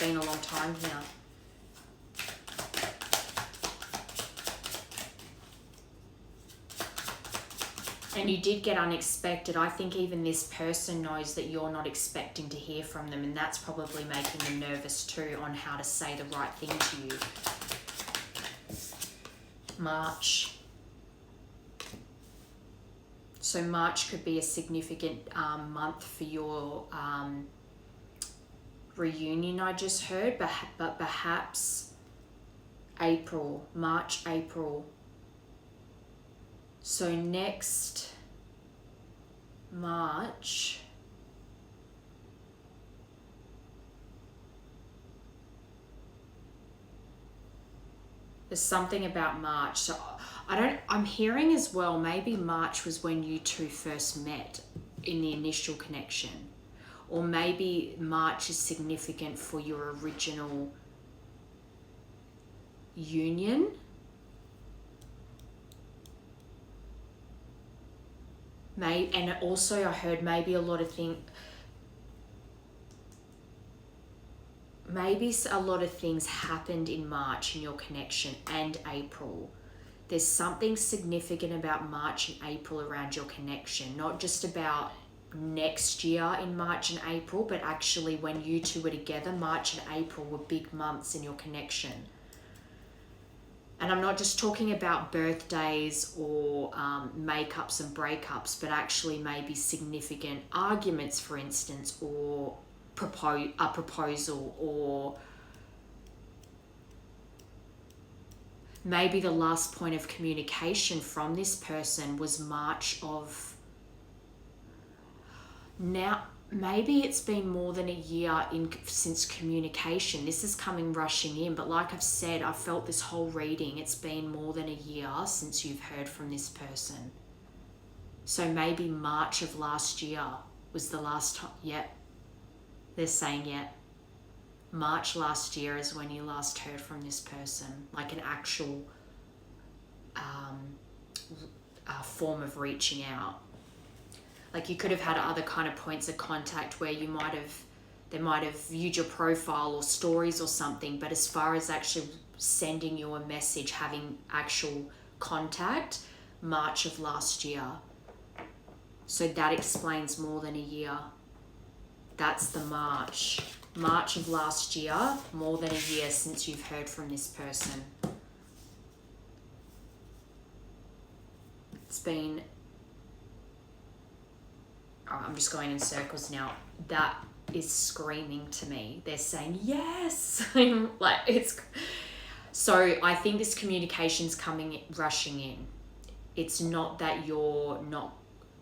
been a long time here. And you did get unexpected. I think even this person knows that you're not expecting to hear from them, and that's probably making them nervous too on how to say the right thing to you. March. So March could be a significant month for your reunion, I just heard, but perhaps April, March, April. So next March, there's something about March. So I'm hearing as well, maybe March was when you two first met in the initial connection. Or maybe March is significant for your original union. And also I heard maybe a lot of things happened in March in your connection, and April. There's something significant about March and April around your connection, not just about next year in March and April, but actually when you two were together, March and April were big months in your connection. And I'm not just talking about birthdays or makeups and breakups, but actually maybe significant arguments, for instance, or a proposal, or maybe the last point of communication from this person was March of... Now, maybe it's been more than a year since communication. This is coming rushing in, but like I've said, I felt this whole reading, it's been more than a year since you've heard from this person. So maybe March of last year was the last time. Yep, they're saying yep. March last year is when you last heard from this person, like an actual form of reaching out. Like you could have had other kind of points of contact where they might have viewed your profile or stories or something, but as far as actually sending you a message, having actual contact, March of last year. So that explains more than a year. That's the March. March of last year, more than a year since you've heard from this person. It's been... Oh, I'm just going in circles now. That is screaming to me. They're saying, yes! Like, it's... So I think this communication's rushing in. It's not that you're not...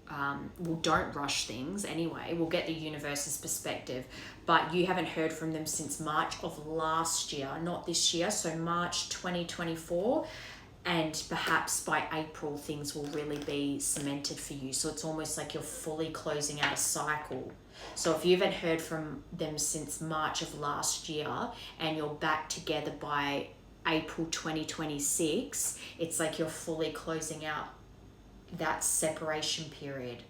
well, don't rush things anyway. We'll get the universe's perspective. But you haven't heard from them since March of last year, not this year. So March 2024. And perhaps by April, things will really be cemented for you. So it's almost like you're fully closing out a cycle. So if you haven't heard from them since March of last year and you're back together by April 2026, it's like you're fully closing out that separation period.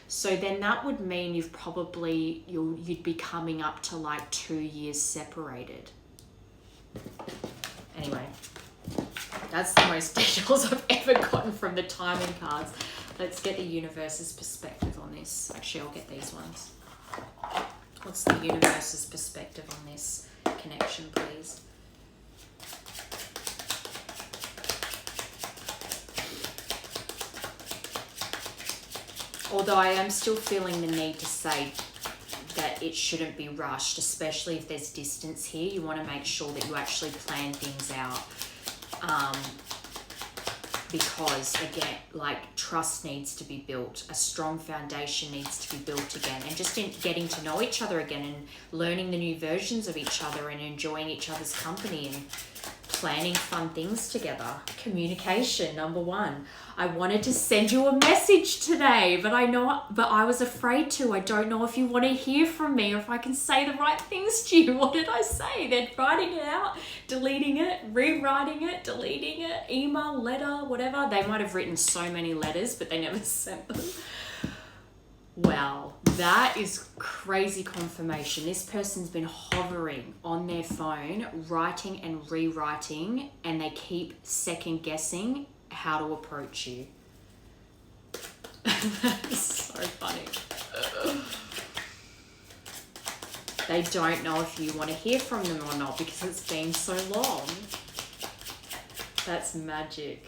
So then that would mean you'd be coming up to like 2 years separated. Anyway. That's the most details I've ever gotten from the timing cards. Let's get the universe's perspective on this. Actually, I'll get these ones. What's the universe's perspective on this connection, please? Although I am still feeling the need to say that it shouldn't be rushed, especially if there's distance here. You want to make sure that you actually plan things out. Because again, like, trust needs to be built, a strong foundation needs to be built again, and just in getting to know each other again and learning the new versions of each other and enjoying each other's company and planning fun things together. Communication, number one. I wanted to send you a message today, but I was afraid to. I don't know if you want to hear from me or if I can say the right things to you. What did I say? They're writing it out, deleting it, rewriting it, deleting it, email, letter, whatever. They might have written so many letters, but they never sent them. Wow, that is crazy confirmation. This person's been hovering on their phone, writing and rewriting, and they keep second guessing how to approach you. That is so funny. They don't know if you want to hear from them or not because it's been so long. That's magic.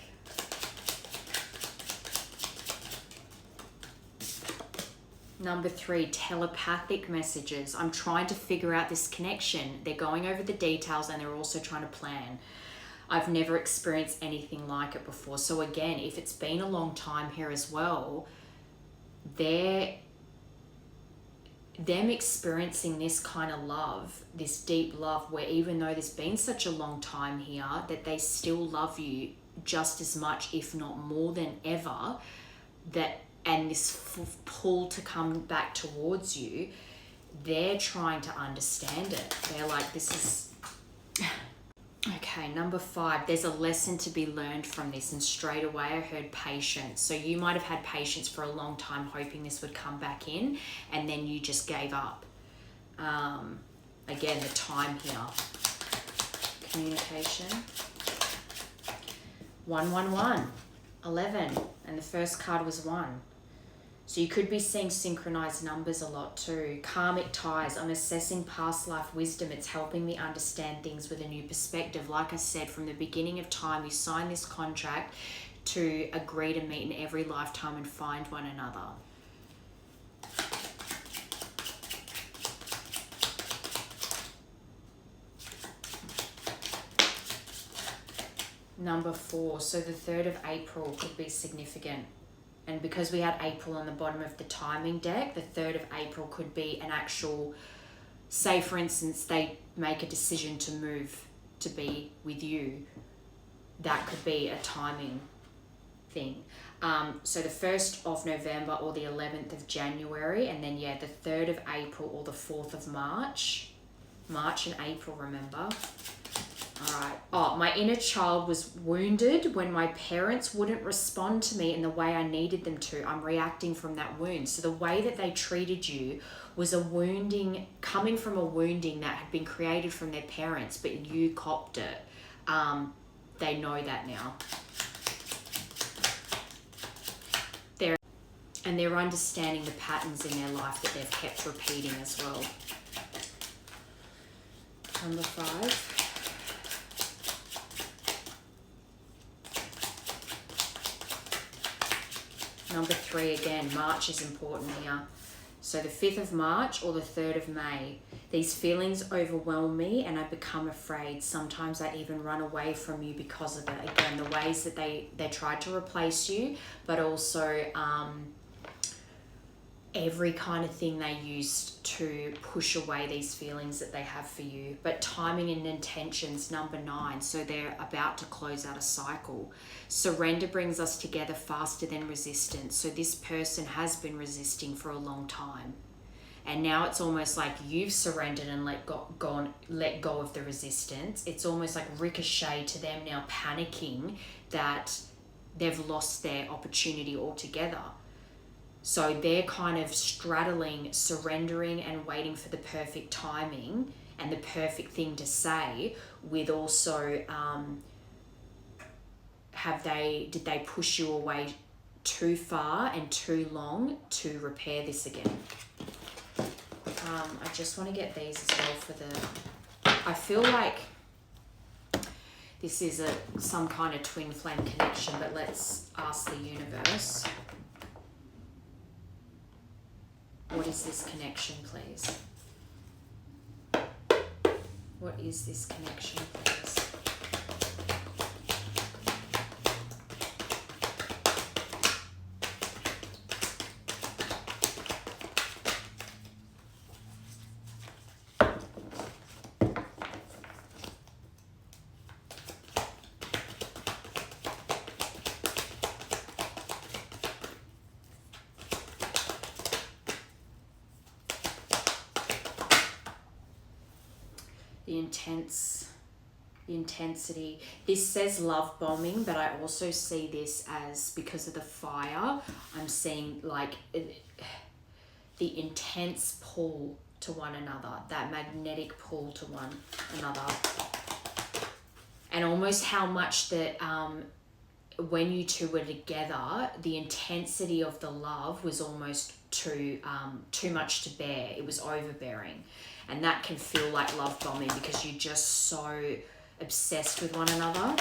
Number 3, telepathic messages. I'm trying to figure out this connection. They're going over the details and they're also trying to plan. I've never experienced anything like it before. So again, if it's been a long time here as well, them experiencing this kind of love, this deep love, where even though there's been such a long time here, that they still love you just as much, if not more than ever, and this pull to come back towards you, they're trying to understand it. They're like, this is... Okay, number 5, there's a lesson to be learned from this, and straight away I heard patience. So you might have had patience for a long time hoping this would come back in, and then you just gave up. Again, the time here. Communication. 111, 11, and the first card was 1. So you could be seeing synchronized numbers a lot too. Karmic ties. I'm assessing past life wisdom. It's helping me understand things with a new perspective. Like I said, from the beginning of time, you sign this contract to agree to meet in every lifetime and find one another. Number 4. So the 3rd of April could be significant. And because we had April on the bottom of the timing deck, the 3rd of April could be an actual, say for instance, they make a decision to move to be with you. That could be a timing thing. So the 1st of November or the 11th of January, and then the 3rd of April or the 4th of March. March and April, remember. All right. Oh, my inner child was wounded when my parents wouldn't respond to me in the way I needed them to. I'm reacting from that wound. So the way that they treated you was a wounding, coming from a wounding that had been created from their parents, but you copped it. They know that now. And they're understanding the patterns in their life that they've kept repeating as well. Number 5. Number 3 again, March is important here. So the 5th of March or the 3rd of May. These feelings overwhelm me and I become afraid. Sometimes I even run away from you because of it. Again, the ways that they tried to replace you, but also every kind of thing they used to push away these feelings that they have for you. But timing and intentions, number 9. So they're about to close out a cycle. Surrender brings us together faster than resistance. So this person has been resisting for a long time. And now it's almost like you've surrendered and let go of the resistance. It's almost like ricochet to them now panicking that they've lost their opportunity altogether. So they're kind of straddling, surrendering and waiting for the perfect timing and the perfect thing to say, with also, did they push you away too far and too long to repair this again? I just want to get these as well for I feel like this is some kind of twin flame connection, but let's ask the universe. What is this connection, please? What is this connection, please? The intensity. This says love bombing, but I also see this as, because of the fire, I'm seeing like the intense pull to one another, that magnetic pull to one another, and almost how much that when you two were together, the intensity of the love was almost too much to bear. It was overbearing. And that can feel like love bombing because you're just so obsessed with one another.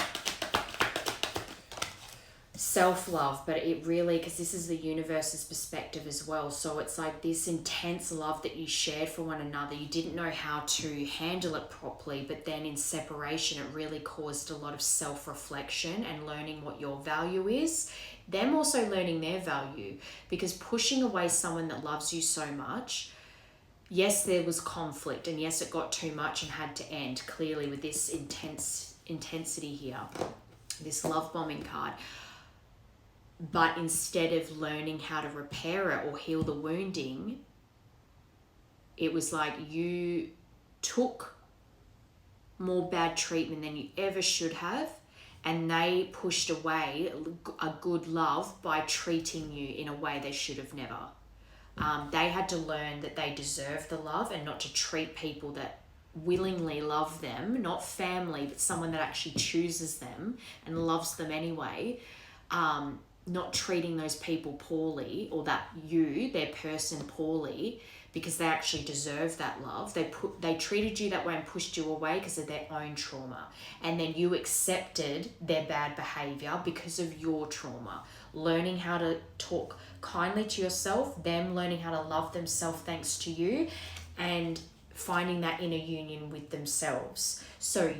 Self-love, but it really, because this is the universe's perspective as well. So it's like this intense love that you shared for one another. You didn't know how to handle it properly, but then in separation, it really caused a lot of self-reflection and learning what your value is. Them also learning their value, because pushing away someone that loves you so much, yes, there was conflict, and yes, it got too much and had to end, clearly, with this intensity here, this love bombing card. But instead of learning how to repair it or heal the wounding, it was like you took more bad treatment than you ever should have, and they pushed away a good love by treating you in a way they should have never. They had to learn that they deserve the love and not to treat people that willingly love them, not family, but someone that actually chooses them and loves them anyway, not treating those people poorly, or their person poorly, because they actually deserve that love. They treated you that way and pushed you away because of their own trauma. And then you accepted their bad behavior because of your trauma. Learning how to talk kindly to yourself, them learning how to love themselves thanks to you, and finding that inner union with themselves. So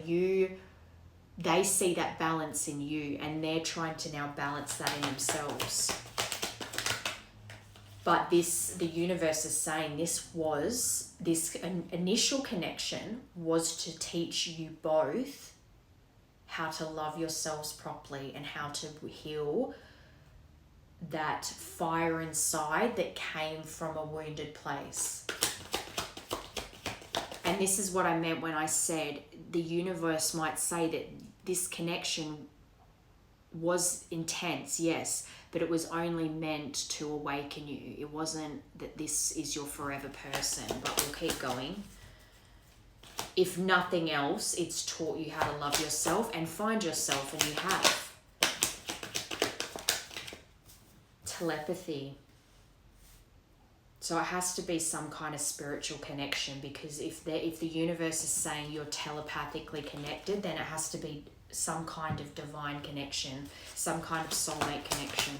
they see that balance in you, and they're trying to now balance that in themselves. But the universe is saying this initial connection was to teach you both how to love yourselves properly and how to heal that fire inside that came from a wounded place. And this is what I meant when I said the universe might say that this connection was intense, yes, but it was only meant to awaken you. It wasn't that this is your forever person, but we'll keep going. If nothing else, it's taught you how to love yourself and find yourself, and you have. Telepathy. So it has to be some kind of spiritual connection, because if the universe is saying you're telepathically connected, then it has to be some kind of divine connection, some kind of soulmate connection.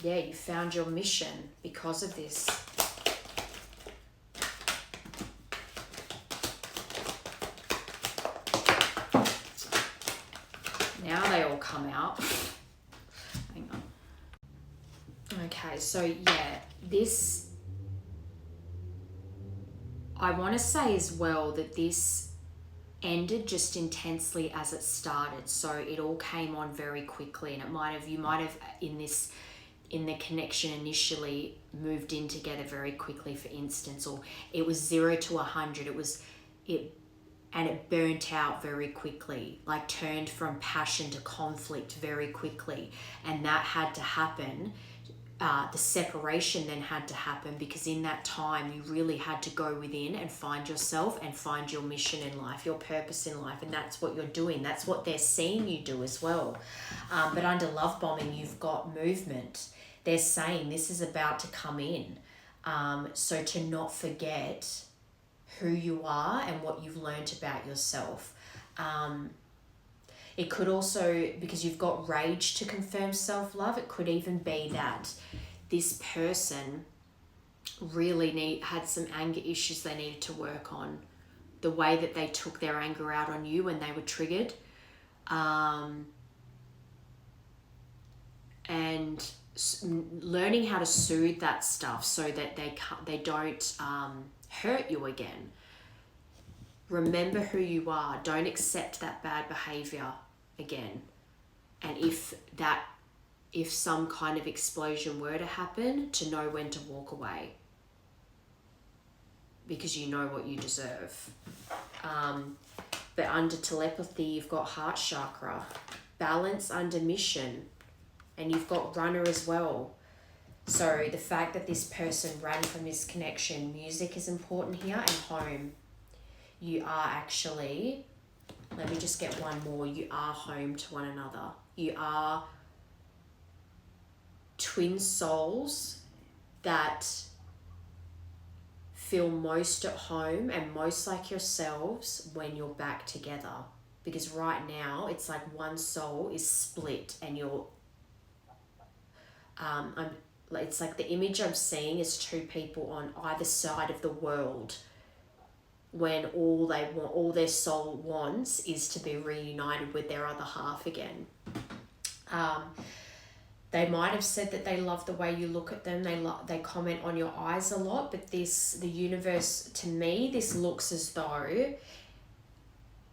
Yeah, you found your mission because of this. Now they all come out. Hang on. Okay, so yeah, this, I want to say as well that this ended just intensely as it started. So it all came on very quickly, and you might have in the connection initially moved in together very quickly, for instance, or it was 0 to 100. It burnt out very quickly, like turned from passion to conflict very quickly. And that had to happen. The separation then had to happen, because in that time you really had to go within and find yourself and find your mission in life, your purpose in life. And that's what you're doing. That's what they're seeing you do as well. But under love bombing, you've got movement. They're saying this is about to come in. So to not forget who you are and what you've learned about yourself. It could also, because you've got rage to confirm self-love, it could even be that this person really had some anger issues they needed to work on. The way that they took their anger out on you when they were triggered. And learning how to soothe that stuff so that they don't hurt you again. Remember who you are. Don't accept that bad behavior again. And if some kind of explosion were to happen, to know when to walk away, because you know what you deserve. But under telepathy, you've got heart chakra, balance under mission, and you've got runner as well. So the fact that this person ran from this connection, music is important here, and home. You are actually, let me just get one more, you are home to one another. You are twin souls that feel most at home and most like yourselves when you're back together. Because right now, it's like one soul is split and you're, it's like the image I'm seeing is two people on either side of the world, when all their soul wants is to be reunited with their other half again. They might have said that they love the way you look at them. They comment on your eyes a lot, but the universe, to me, this looks as though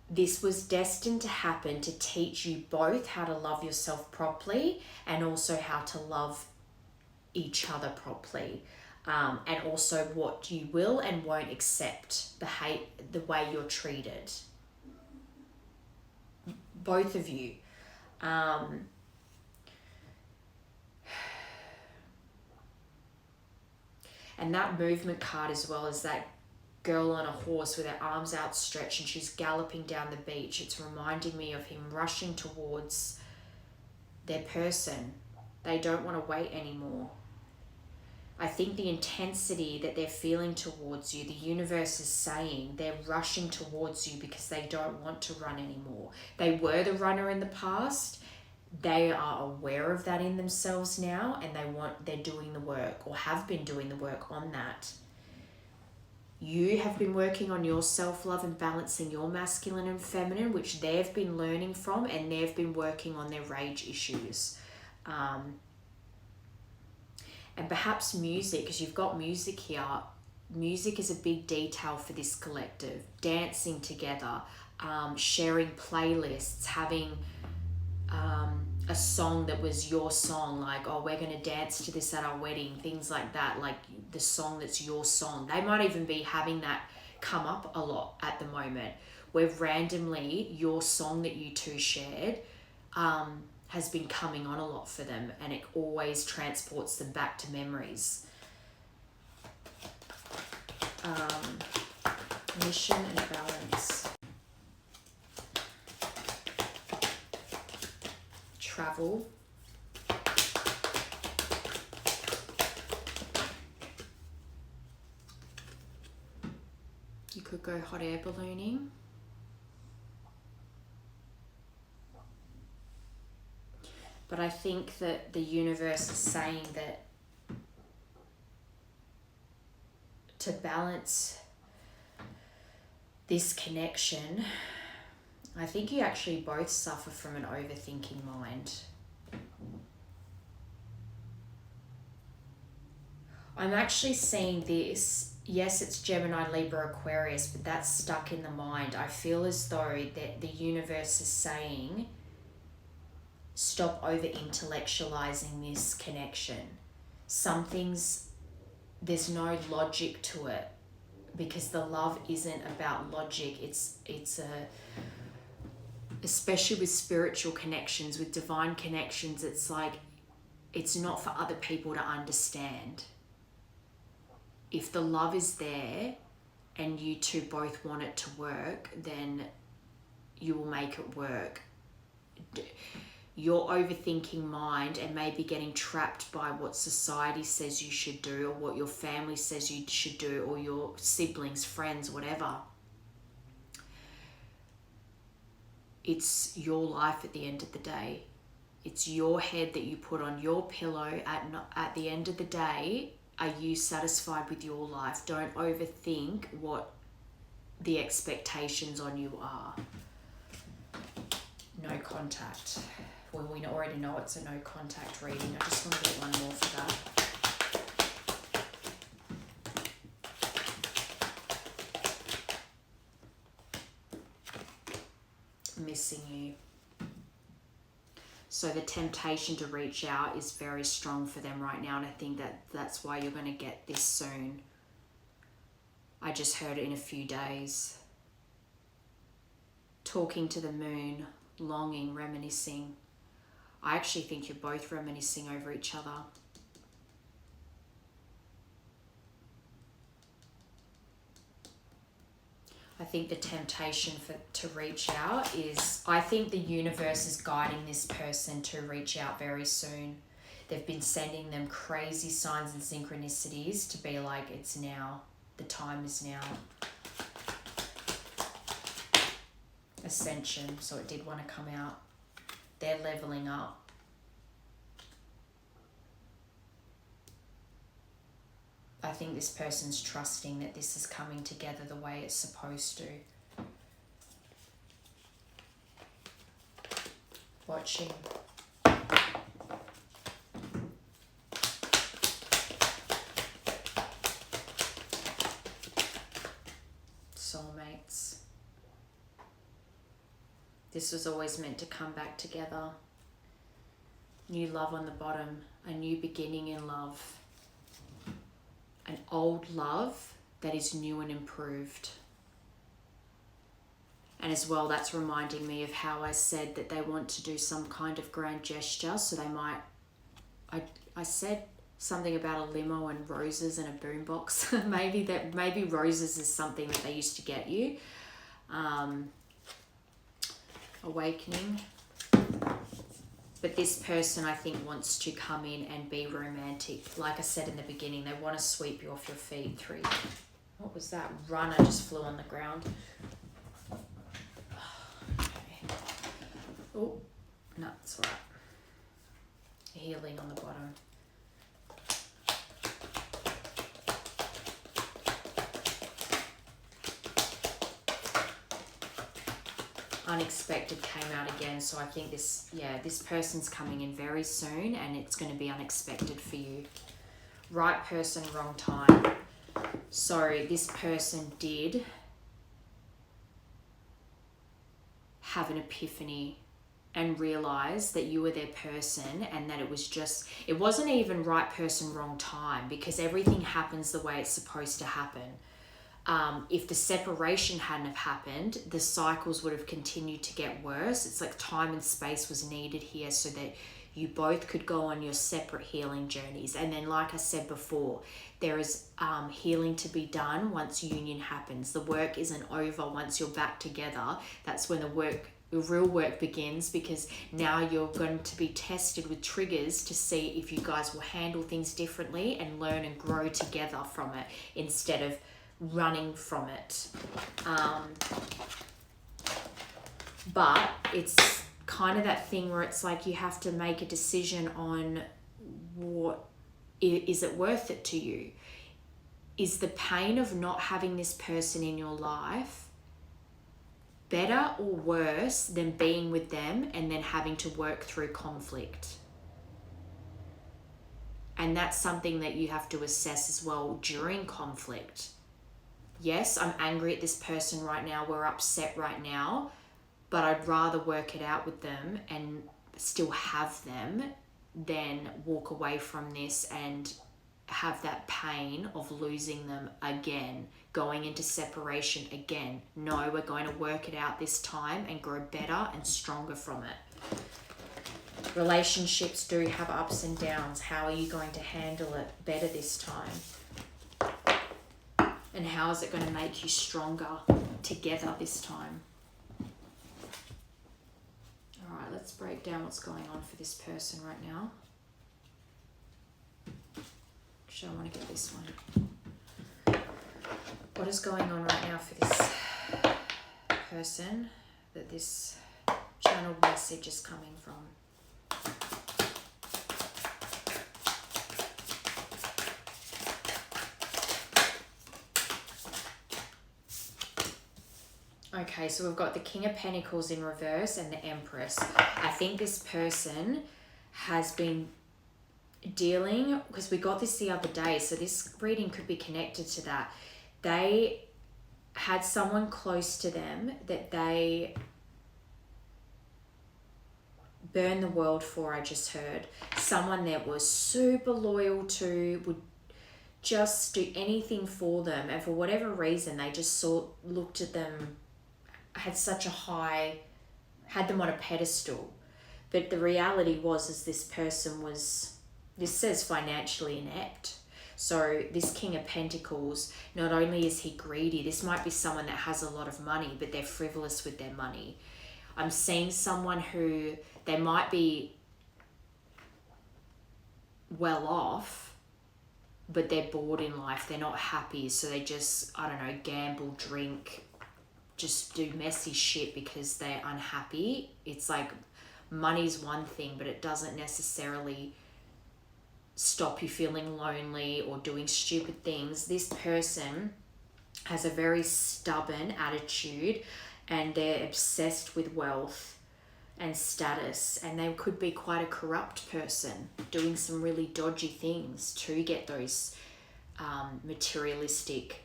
this was destined to happen to teach you both how to love yourself properly and also how to love each other properly. And also what you will and won't accept, the way you're treated. Both of you. And that movement card as well is that girl on a horse with her arms outstretched and she's galloping down the beach. It's reminding me of him rushing towards their person. They don't want to wait anymore. I think the intensity that they're feeling towards you, the universe is saying they're rushing towards you because they don't want to run anymore. They were the runner in the past. They are aware of that in themselves now, and they're doing the work, or have been doing the work on that. You have been working on your self-love and balancing your masculine and feminine, which they've been learning from, and they've been working on their rage issues. And perhaps music, because you've got music here. Music is a big detail for this collective. Dancing together, sharing playlists, having a song that was your song, like, oh, we're going to dance to this at our wedding, things like that, like the song that's your song. They might even be having that come up a lot at the moment, where randomly your song that you two shared has been coming on a lot for them, and it always transports them back to memories. Mission and balance. travel. You could go hot air ballooning. But I think that the universe is saying that to balance this connection, I think you actually both suffer from an overthinking mind. I'm actually seeing this. Yes, it's Gemini, Libra, Aquarius, but that's stuck in the mind. I feel as though that the universe is saying, stop over intellectualizing this connection. Some things, there's no logic to it, because the love isn't about logic. It's especially with spiritual connections, with divine connections, it's like, it's not for other people to understand. If the love is there and you two both want it to work, then you will make it work. Your overthinking mind and maybe getting trapped by what society says you should do, or what your family says you should do, or your siblings, friends, whatever. It's your life at the end of the day. It's your head that you put on your pillow at the end of the day. Are you satisfied with your life? Don't overthink what the expectations on you are. No contact. Well, we already know it's a no contact reading. I just want to get one more for that. Missing you. So the temptation to reach out is very strong for them right now, and I think that that's why you're going to get this soon. I just heard it in a few days. Talking to the moon, longing, reminiscing. I actually think you're both reminiscing over each other. I think the temptation to reach out is, I think the universe is guiding this person to reach out very soon. They've been sending them crazy signs and synchronicities to be like, it's now. The time is now. Ascension, so it did want to come out. They're leveling up. I think this person's trusting that this is coming together the way it's supposed to. Watching. Soulmates. This was always meant to come back together. New love on the bottom. A new beginning in love. An old love that is new and improved. And as well, that's reminding me of how I said that they want to do some kind of grand gesture. So they might, I said something about a limo and roses and a boombox. maybe roses is something that they used to get you. Awakening. But this person, I think, wants to come in and be romantic. Like I said in the beginning, they want to sweep you off your feet. 3. What was that? Runner just flew on the ground. Okay. Oh, no, it's all right. Healing on the bottom. Unexpected came out again, so I think this person's coming in very soon, and it's going to be unexpected for you. Right person, wrong time. So this person did have an epiphany and realize that you were their person, and that it wasn't even right person, wrong time, because everything happens the way it's supposed to happen. If the separation hadn't have happened, the cycles would have continued to get worse. It's like time and space was needed here so that You both could go on your separate healing journeys. And then, like I said before, there is healing to be done once union happens. The work isn't over once you're back together. That's when the real work begins, because now you're going to be tested with triggers to see if you guys will handle things differently and learn and grow together from it instead of running from it. But it's kind of that thing where it's like you have to make a decision on what is it worth it to you. Is the pain of not having this person in your life better or worse than being with them and then having to work through conflict? And that's something that you have to assess as well during conflict. Yes, I'm angry at this person right now, we're upset right now, but I'd rather work it out with them and still have them than walk away from this and have that pain of losing them again, going into separation again. No, we're going to work it out this time and grow better and stronger from it. Relationships do have ups and downs. How are you going to handle it better this time? And how is it going to make you stronger together this time? All right, let's break down what's going on for this person right now. Actually, I want to get this one. What is going on right now for this person that this channeled message is coming from? Okay, so we've got the King of Pentacles in reverse and the Empress. I think this person has been dealing, because we got this the other day, so this reading could be connected to that. They had someone close to them that they burned the world for, I just heard. Someone that was super loyal to, would just do anything for them, and for whatever reason they just looked at them, had such a high, had them on a pedestal. But the reality is this person was, this says financially inept. So this King of Pentacles, not only is he greedy, this might be someone that has a lot of money, but they're frivolous with their money. I'm seeing someone who, they might be well off, but they're bored in life. They're not happy. So they just, I don't know, gamble, drink, just do messy shit because they're unhappy. It's like money's one thing, but it doesn't necessarily stop you feeling lonely or doing stupid things. This person has a very stubborn attitude and they're obsessed with wealth and status, and they could be quite a corrupt person doing some really dodgy things to get those materialistic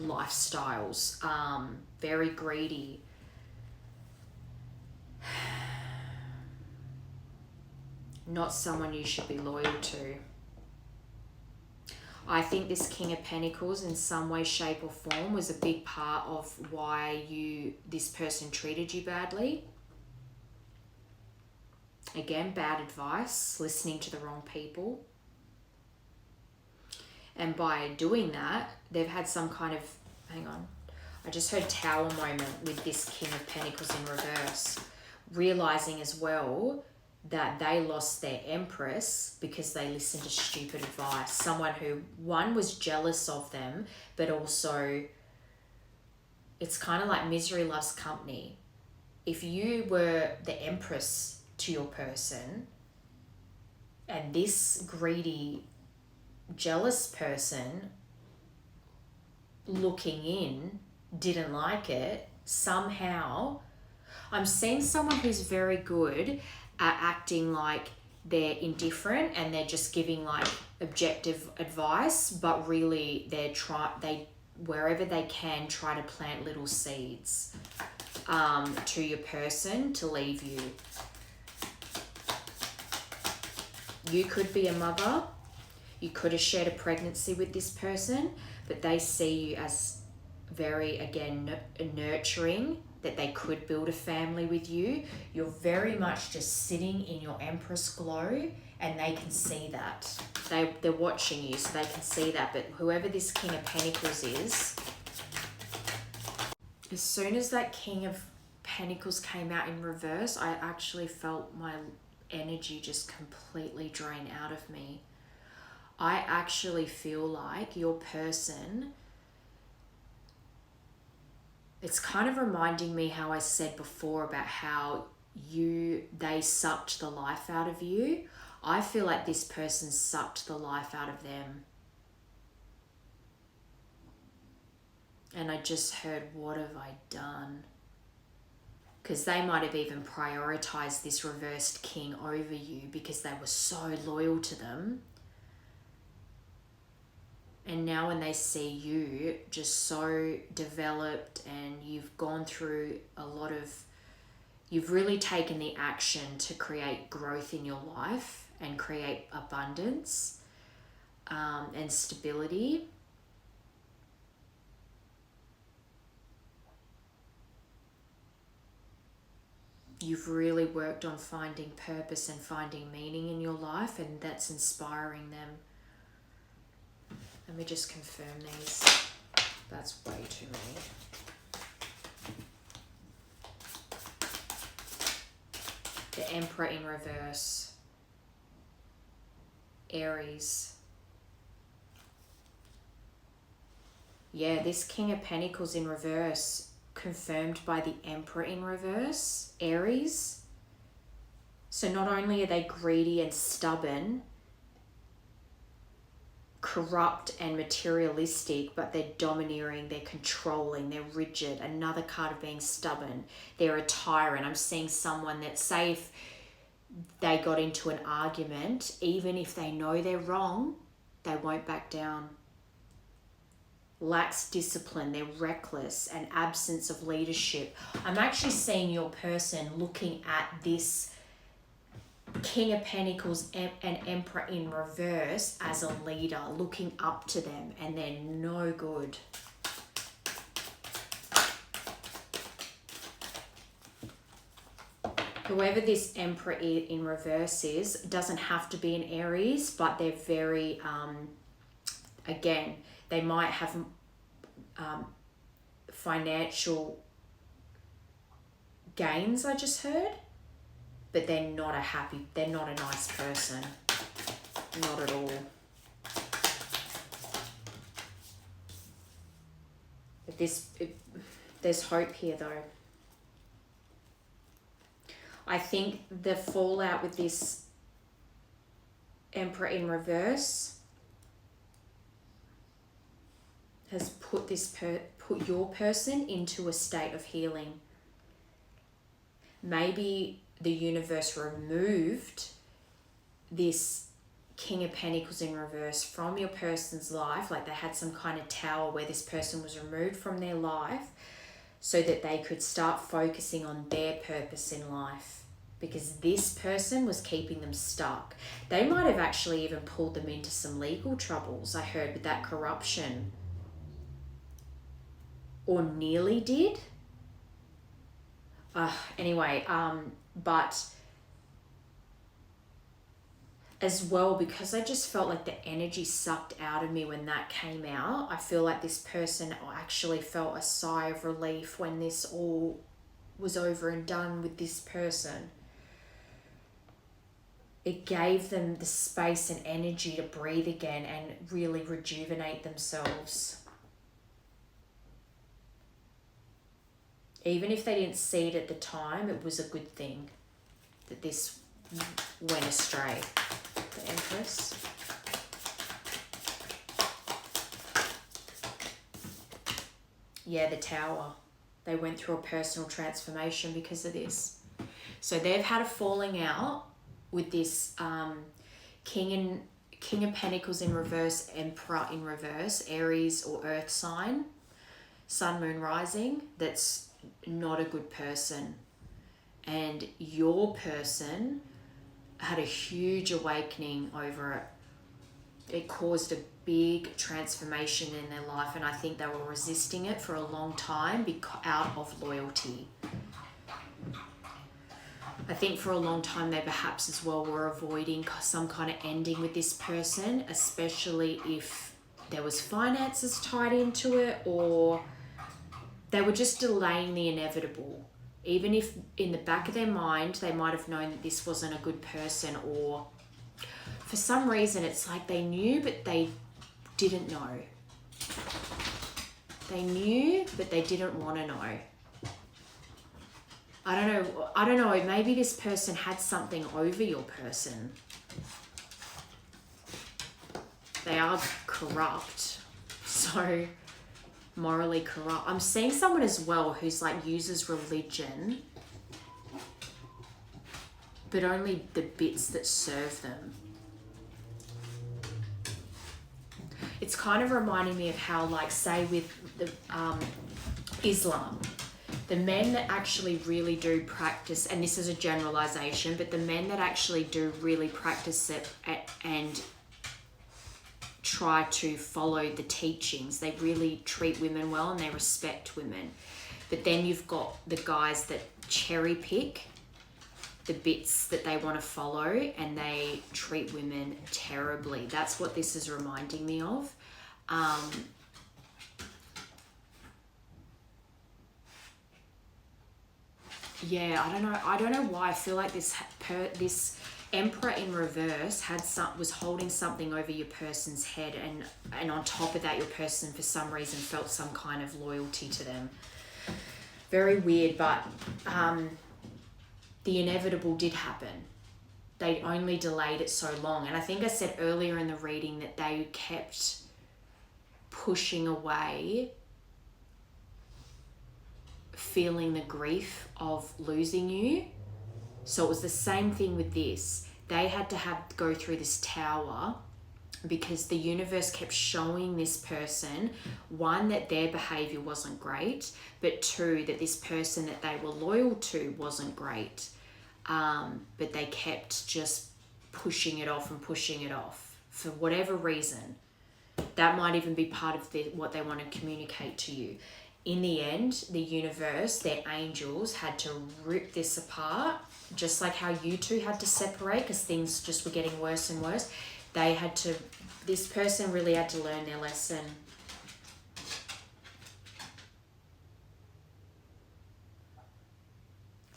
lifestyles. Very greedy. Not someone you should be loyal to. I think this King of Pentacles in some way, shape or form was a big part of why this person treated you badly. Again, bad advice, listening to the wrong people. And by doing that, they've had some kind of, hang on, I just heard Tower moment with this King of Pentacles in reverse. Realizing as well that they lost their Empress because they listened to stupid advice. Someone who, one, was jealous of them, but also it's kind of like misery loves company. If you were the Empress to your person and this greedy, jealous person looking in didn't like it, somehow, I'm seeing someone who's very good at acting like they're indifferent and they're just giving like objective advice, but really they wherever they can try to plant little seeds to your person to leave you. You could be a mother. You could have shared a pregnancy with this person, but they see you as very, again, nurturing that they could build a family with you. You're very much just sitting in your Empress glow, and they can see that. They're watching you, so they can see that. But whoever this King of Pentacles is, as soon as that King of Pentacles came out in reverse, I actually felt my energy just completely drain out of me. I actually feel like your person, it's kind of reminding me how I said before about how they sucked the life out of you. I feel like this person sucked the life out of them. And I just heard, what have I done? Because they might have even prioritized this reversed king over you because they were so loyal to them. And now when they see you just so developed and you've gone through a lot of, you've really taken the action to create growth in your life and create abundance and stability. You've really worked on finding purpose and finding meaning in your life, and that's inspiring them. Let me just confirm these. That's way too many. The Emperor in reverse. Aries. Yeah, this King of Pentacles in reverse, confirmed by the Emperor in reverse, Aries. So not only are they greedy and stubborn, corrupt and materialistic, but they're domineering, they're controlling, they're rigid. Another card of being stubborn. They're a tyrant. I'm seeing someone that, say if they got into an argument, even if they know they're wrong, they won't back down. Lacks discipline, they're reckless, and absence of leadership. I'm actually seeing your person looking at this King of Pentacles and Emperor in reverse as a leader, looking up to them, and they're no good. Whoever this Emperor in reverse is doesn't have to be an Aries, but they're very, again, they might have financial gains, I just heard, but they're not a nice person. Not at all. But there's hope here though. I think the fallout with this Emperor in reverse has put your person into a state of healing. Maybe the universe removed this King of Pentacles in reverse from your person's life, like they had some kind of tower where this person was removed from their life so that they could start focusing on their purpose in life, because this person was keeping them stuck. They might have actually even pulled them into some legal troubles, I heard, with that corruption. Or nearly did. Anyway, but as well, because I just felt like the energy sucked out of me when that came out, I feel like this person actually felt a sigh of relief when this all was over and done with this person. It gave them the space and energy to breathe again and really rejuvenate themselves. Even if they didn't see it at the time, it was a good thing that this went astray. The Empress. Yeah, the Tower. They went through a personal transformation because of this. So they've had a falling out with this King of Pentacles in reverse, Emperor in reverse, Aries or Earth sign, Sun, Moon, Rising. That's not a good person. And your person had a huge awakening over it. It caused a big transformation in their life, and I think they were resisting it for a long time out of loyalty. I think for a long time they perhaps as well were avoiding some kind of ending with this person, especially if there was finances tied into it, or they were just delaying the inevitable. Even if in the back of their mind they might have known that this wasn't a good person, or for some reason it's like they knew but they didn't know. They knew but they didn't want to know. I don't know, maybe this person had something over your person. They are corrupt, so morally corrupt. I'm seeing someone as well who's like uses religion, but only the bits that serve them. It's kind of reminding me of how, like, say with the Islam, the men that actually really do practice, and this is a generalization, but the men that actually do really practice it and try to follow the teachings, they really treat women well and they respect women. But then you've got the guys that cherry pick the bits that they want to follow and they treat women terribly. That's what this is reminding me of. Yeah, I don't know why I feel like this Emperor in reverse was holding something over your person's head, and on top of that your person for some reason felt some kind of loyalty to them. Very weird, but the inevitable did happen. They only delayed it so long, and I think I said earlier in the reading that they kept pushing away, feeling the grief of losing you. So it was the same thing with this. They had to go through this tower because the universe kept showing this person, one, that their behavior wasn't great, but two, that this person that they were loyal to wasn't great. But they kept just pushing it off for whatever reason. That might even be part of what they want to communicate to you. In the end, the universe, their angels, had to rip this apart, just like how you two had to separate because things just were getting worse and worse. This person really had to learn their lesson.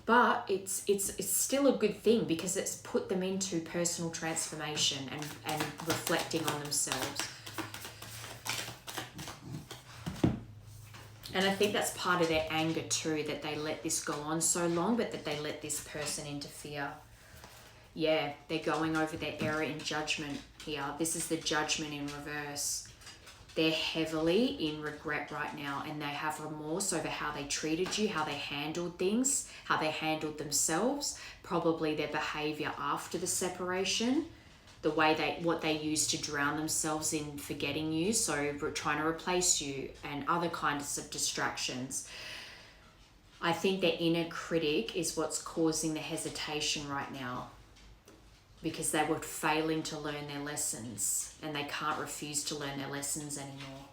But it's still a good thing because it's put them into personal transformation and reflecting on themselves. And I think that's part of their anger too, that they let this go on so long, but that they let this person interfere. Yeah, they're going over their error in judgment here. This is the judgment in reverse. They're heavily in regret right now, and they have remorse over how they treated you, how they handled things, how they handled themselves, probably their behavior after the separation, what they used to drown themselves in forgetting you, so trying to replace you and other kinds of distractions. I think their inner critic is what's causing the hesitation right now, because they were failing to learn their lessons and they can't refuse to learn their lessons anymore.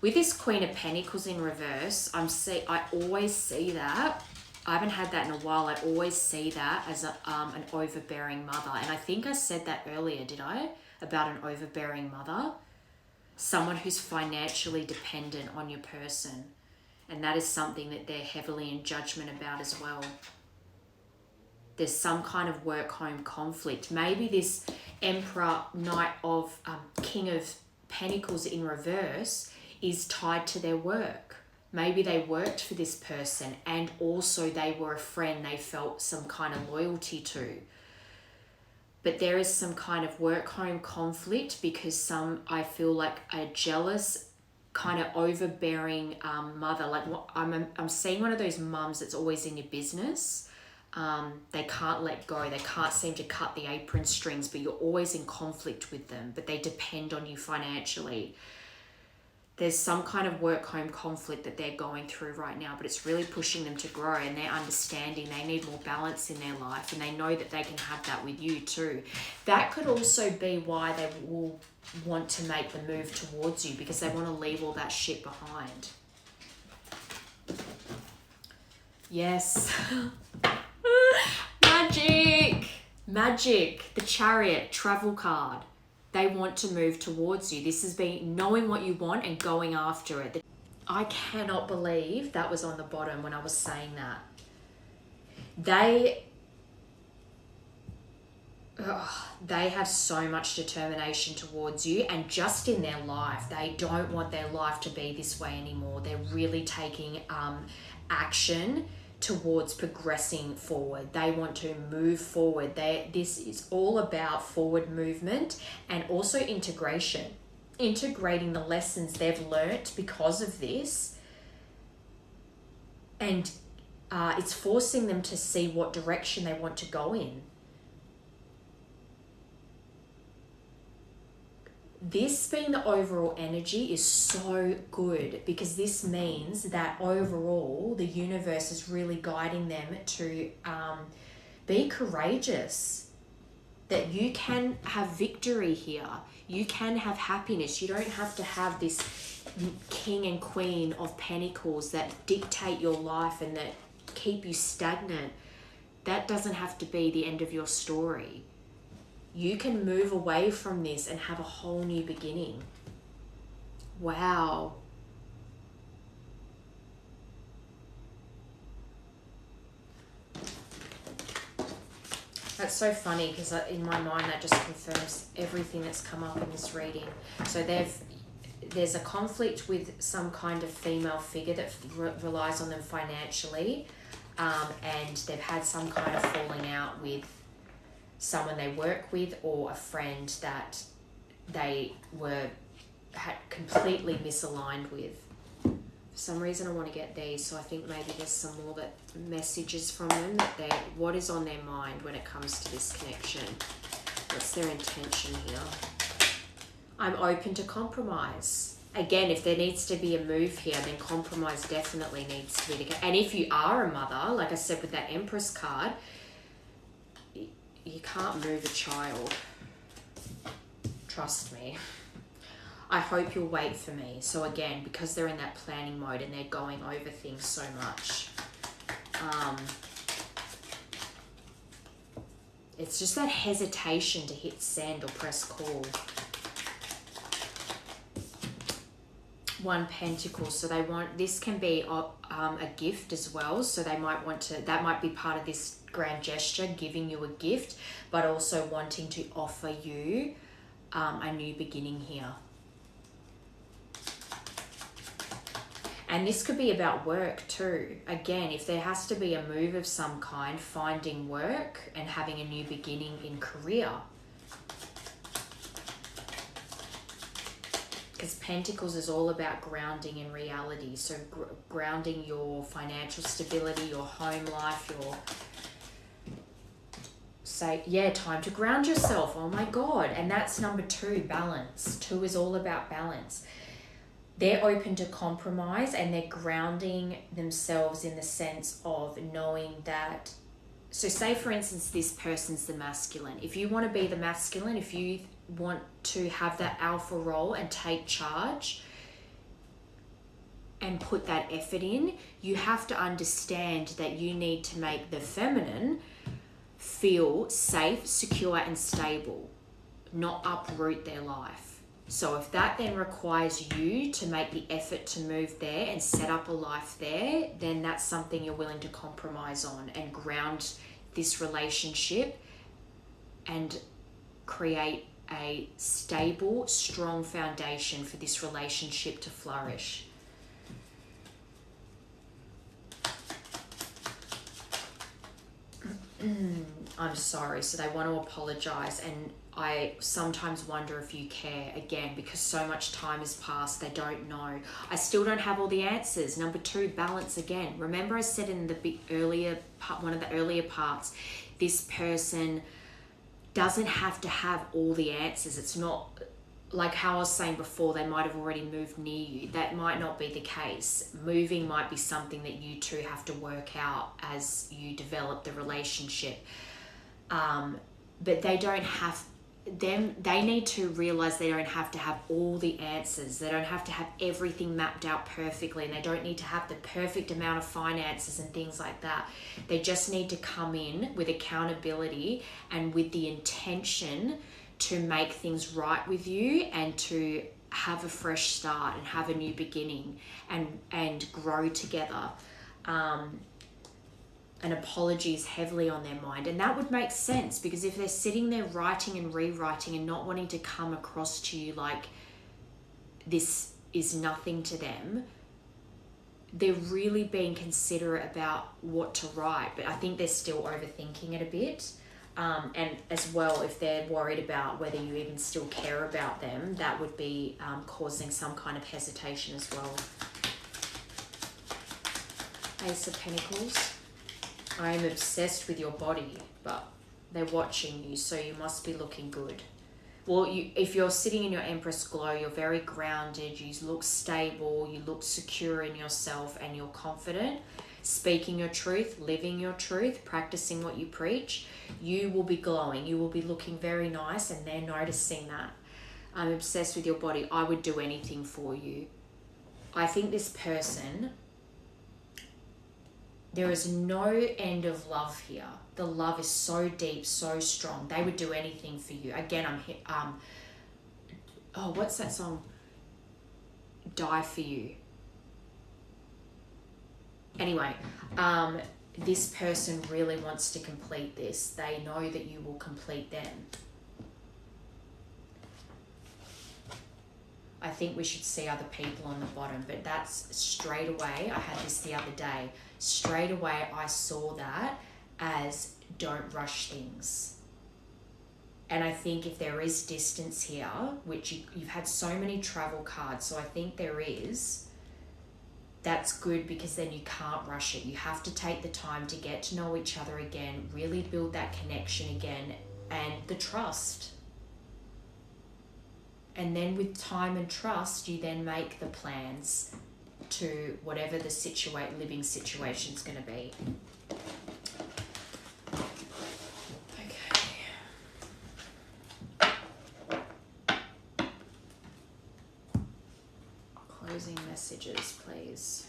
With this Queen of Pentacles in reverse, I always see that. I haven't had that in a while. I always see that as an overbearing mother. And I think I said that earlier, did I? About an overbearing mother. Someone who's financially dependent on your person. And that is something that they're heavily in judgment about as well. There's some kind of work-home conflict. Maybe this Emperor, Knight of King of Pentacles in reverse is tied to their work. Maybe they worked for this person and also they were a friend they felt some kind of loyalty to. But there is some kind of work-home conflict because I feel like a jealous, kind of overbearing mother. Like I'm seeing one of those mums that's always in your business. They can't let go. They can't seem to cut the apron strings, but you're always in conflict with them, but they depend on you financially. There's some kind of work-home conflict that they're going through right now, but it's really pushing them to grow, and they're understanding they need more balance in their life, and they know that they can have that with you too. That could also be why they will want to make the move towards you, because they want to leave all that shit behind. Yes. Magic. The Chariot, travel card. They want to move towards you. This has been knowing what you want and going after it. I cannot believe that was on the bottom when I was saying that. They have so much determination towards you, and just in their life, they don't want their life to be this way anymore. They're really taking action towards progressing forward. They want to move forward. This is all about forward movement and also integration. Integrating the lessons they've learnt because of this, and it's forcing them to see what direction they want to go in. This being the overall energy is so good, because this means that overall the universe is really guiding them to be courageous, that you can have victory here. You can have happiness. You don't have to have this king and queen of pentacles that dictate your life and that keep you stagnant. That doesn't have to be the end of your story. You can move away from this and have a whole new beginning. Wow. That's so funny, because in my mind that just confirms everything that's come up in this reading. So there's a conflict with some kind of female figure that relies on them financially, and they've had some kind of falling out with someone they work with or a friend that they had completely misaligned with. For some reason I want to get these, so I think maybe there's some more messages from them, that what is on their mind when it comes to this connection. What's their intention here? I'm open to compromise. Again, if there needs to be a move here, then compromise definitely needs to be the case. And if you are a mother, like I said with that Empress card, you can't move a child. Trust me. I hope you'll wait for me. So again, because they're in that planning mode and they're going over things so much, it's just that hesitation to hit send or press call. One Pentacle, so they want, this can be a gift as well, so they might want to, that might be part of this grand gesture, giving you a gift, but also wanting to offer you a new beginning here. And this could be about work too. Again, if there has to be a move of some kind, finding work and having a new beginning in career. Because Pentacles is all about grounding in reality. So grounding your financial stability, your home life, time to ground yourself. Oh my God. And that's number 2, balance. 2 is all about balance. They're open to compromise, and they're grounding themselves in the sense of knowing that. So say for instance, this person's the masculine. If you want to be the masculine, if you want to have that alpha role and take charge and put that effort in, you have to understand that you need to make the feminine feel safe, secure, and stable, not uproot their life. So if that then requires you to make the effort to move there and set up a life there, then that's something you're willing to compromise on and ground this relationship and create a stable, strong foundation for this relationship to flourish. I'm sorry. So they want to apologize, and I sometimes wonder if you care, again, because so much time has passed, they don't know. I still don't have all the answers. Number 2, balance again. Remember I said in the earlier part, one of the earlier parts, this person doesn't have to have all the answers. It's not like how I was saying before, they might have already moved near you. That might not be the case. Moving might be something that you two have to work out as you develop the relationship. But they don't have they need to realize they don't have to have all the answers. They don't have to have everything mapped out perfectly, and they don't need to have the perfect amount of finances and things like that. They just need to come in with accountability and with the intention to make things right with you and to have a fresh start and have a new beginning and grow together. An apology is heavily on their mind, and that would make sense, because if they're sitting there writing and rewriting and not wanting to come across to you like this is nothing to them, they're really being considerate about what to write. But I think they're still overthinking it a bit, and as well, if they're worried about whether you even still care about them, that would be causing some kind of hesitation as well. Ace of Pentacles. I am obsessed with your body, but they're watching you, so you must be looking good. Well, if you're sitting in your Empress glow, you're very grounded, you look stable, you look secure in yourself, and you're confident, speaking your truth, living your truth, practicing what you preach. You will be glowing, you will be looking very nice, and they're noticing that. I'm obsessed with your body. I would do anything for you. I think this person, there is no end of love here. The love is so deep, so strong. They would do anything for you. Again, what's that song? Die for You. Anyway, this person really wants to complete this. They know that you will complete them. I think we should see other people on the bottom, but that's straight away. I had this the other day. Straight away, I saw that as don't rush things. And I think if there is distance here, which you've had so many travel cards, so I think there is, that's good, because then you can't rush it. You have to take the time to get to know each other again, really build that connection again, and the trust. And then with time and trust, you then make the plans to whatever the living situation's going to be. Okay. Closing messages, please.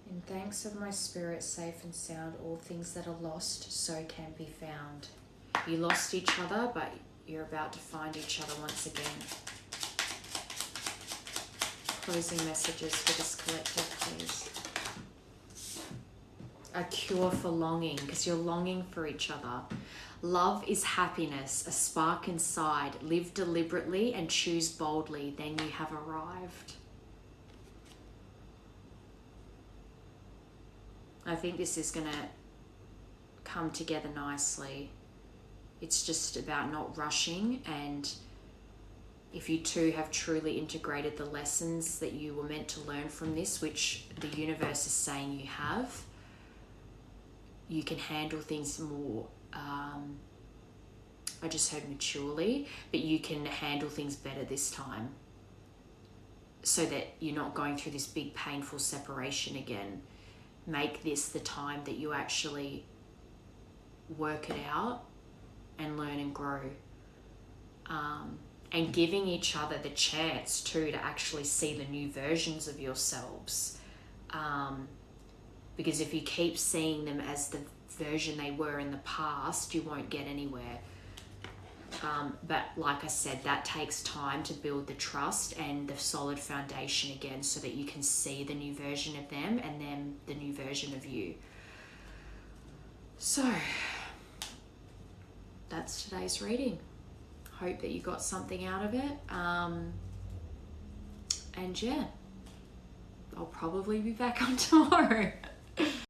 In thanks of my spirit, safe and sound, all things that are lost, so can be found. You lost each other, but you're about to find each other once again. Closing messages for this collective, please. A cure for longing, because you're longing for each other. Love is happiness, a spark inside. Live deliberately and choose boldly, then you have arrived. I think this is going to come together nicely. It's just about not rushing, and if you two have truly integrated the lessons that you were meant to learn from this, which the universe is saying you have, you can handle things more, I just heard maturely, but you can handle things better this time, so that you're not going through this big painful separation again. Make this the time that you actually work it out and learn and grow, and giving each other the chance too to actually see the new versions of yourselves, because if you keep seeing them as the version they were in the past, you won't get anywhere. But like I said, that takes time to build the trust and the solid foundation again, so that you can see the new version of them and then the new version of you. So that's today's reading. Hope that you got something out of it. And yeah, I'll probably be back on tomorrow.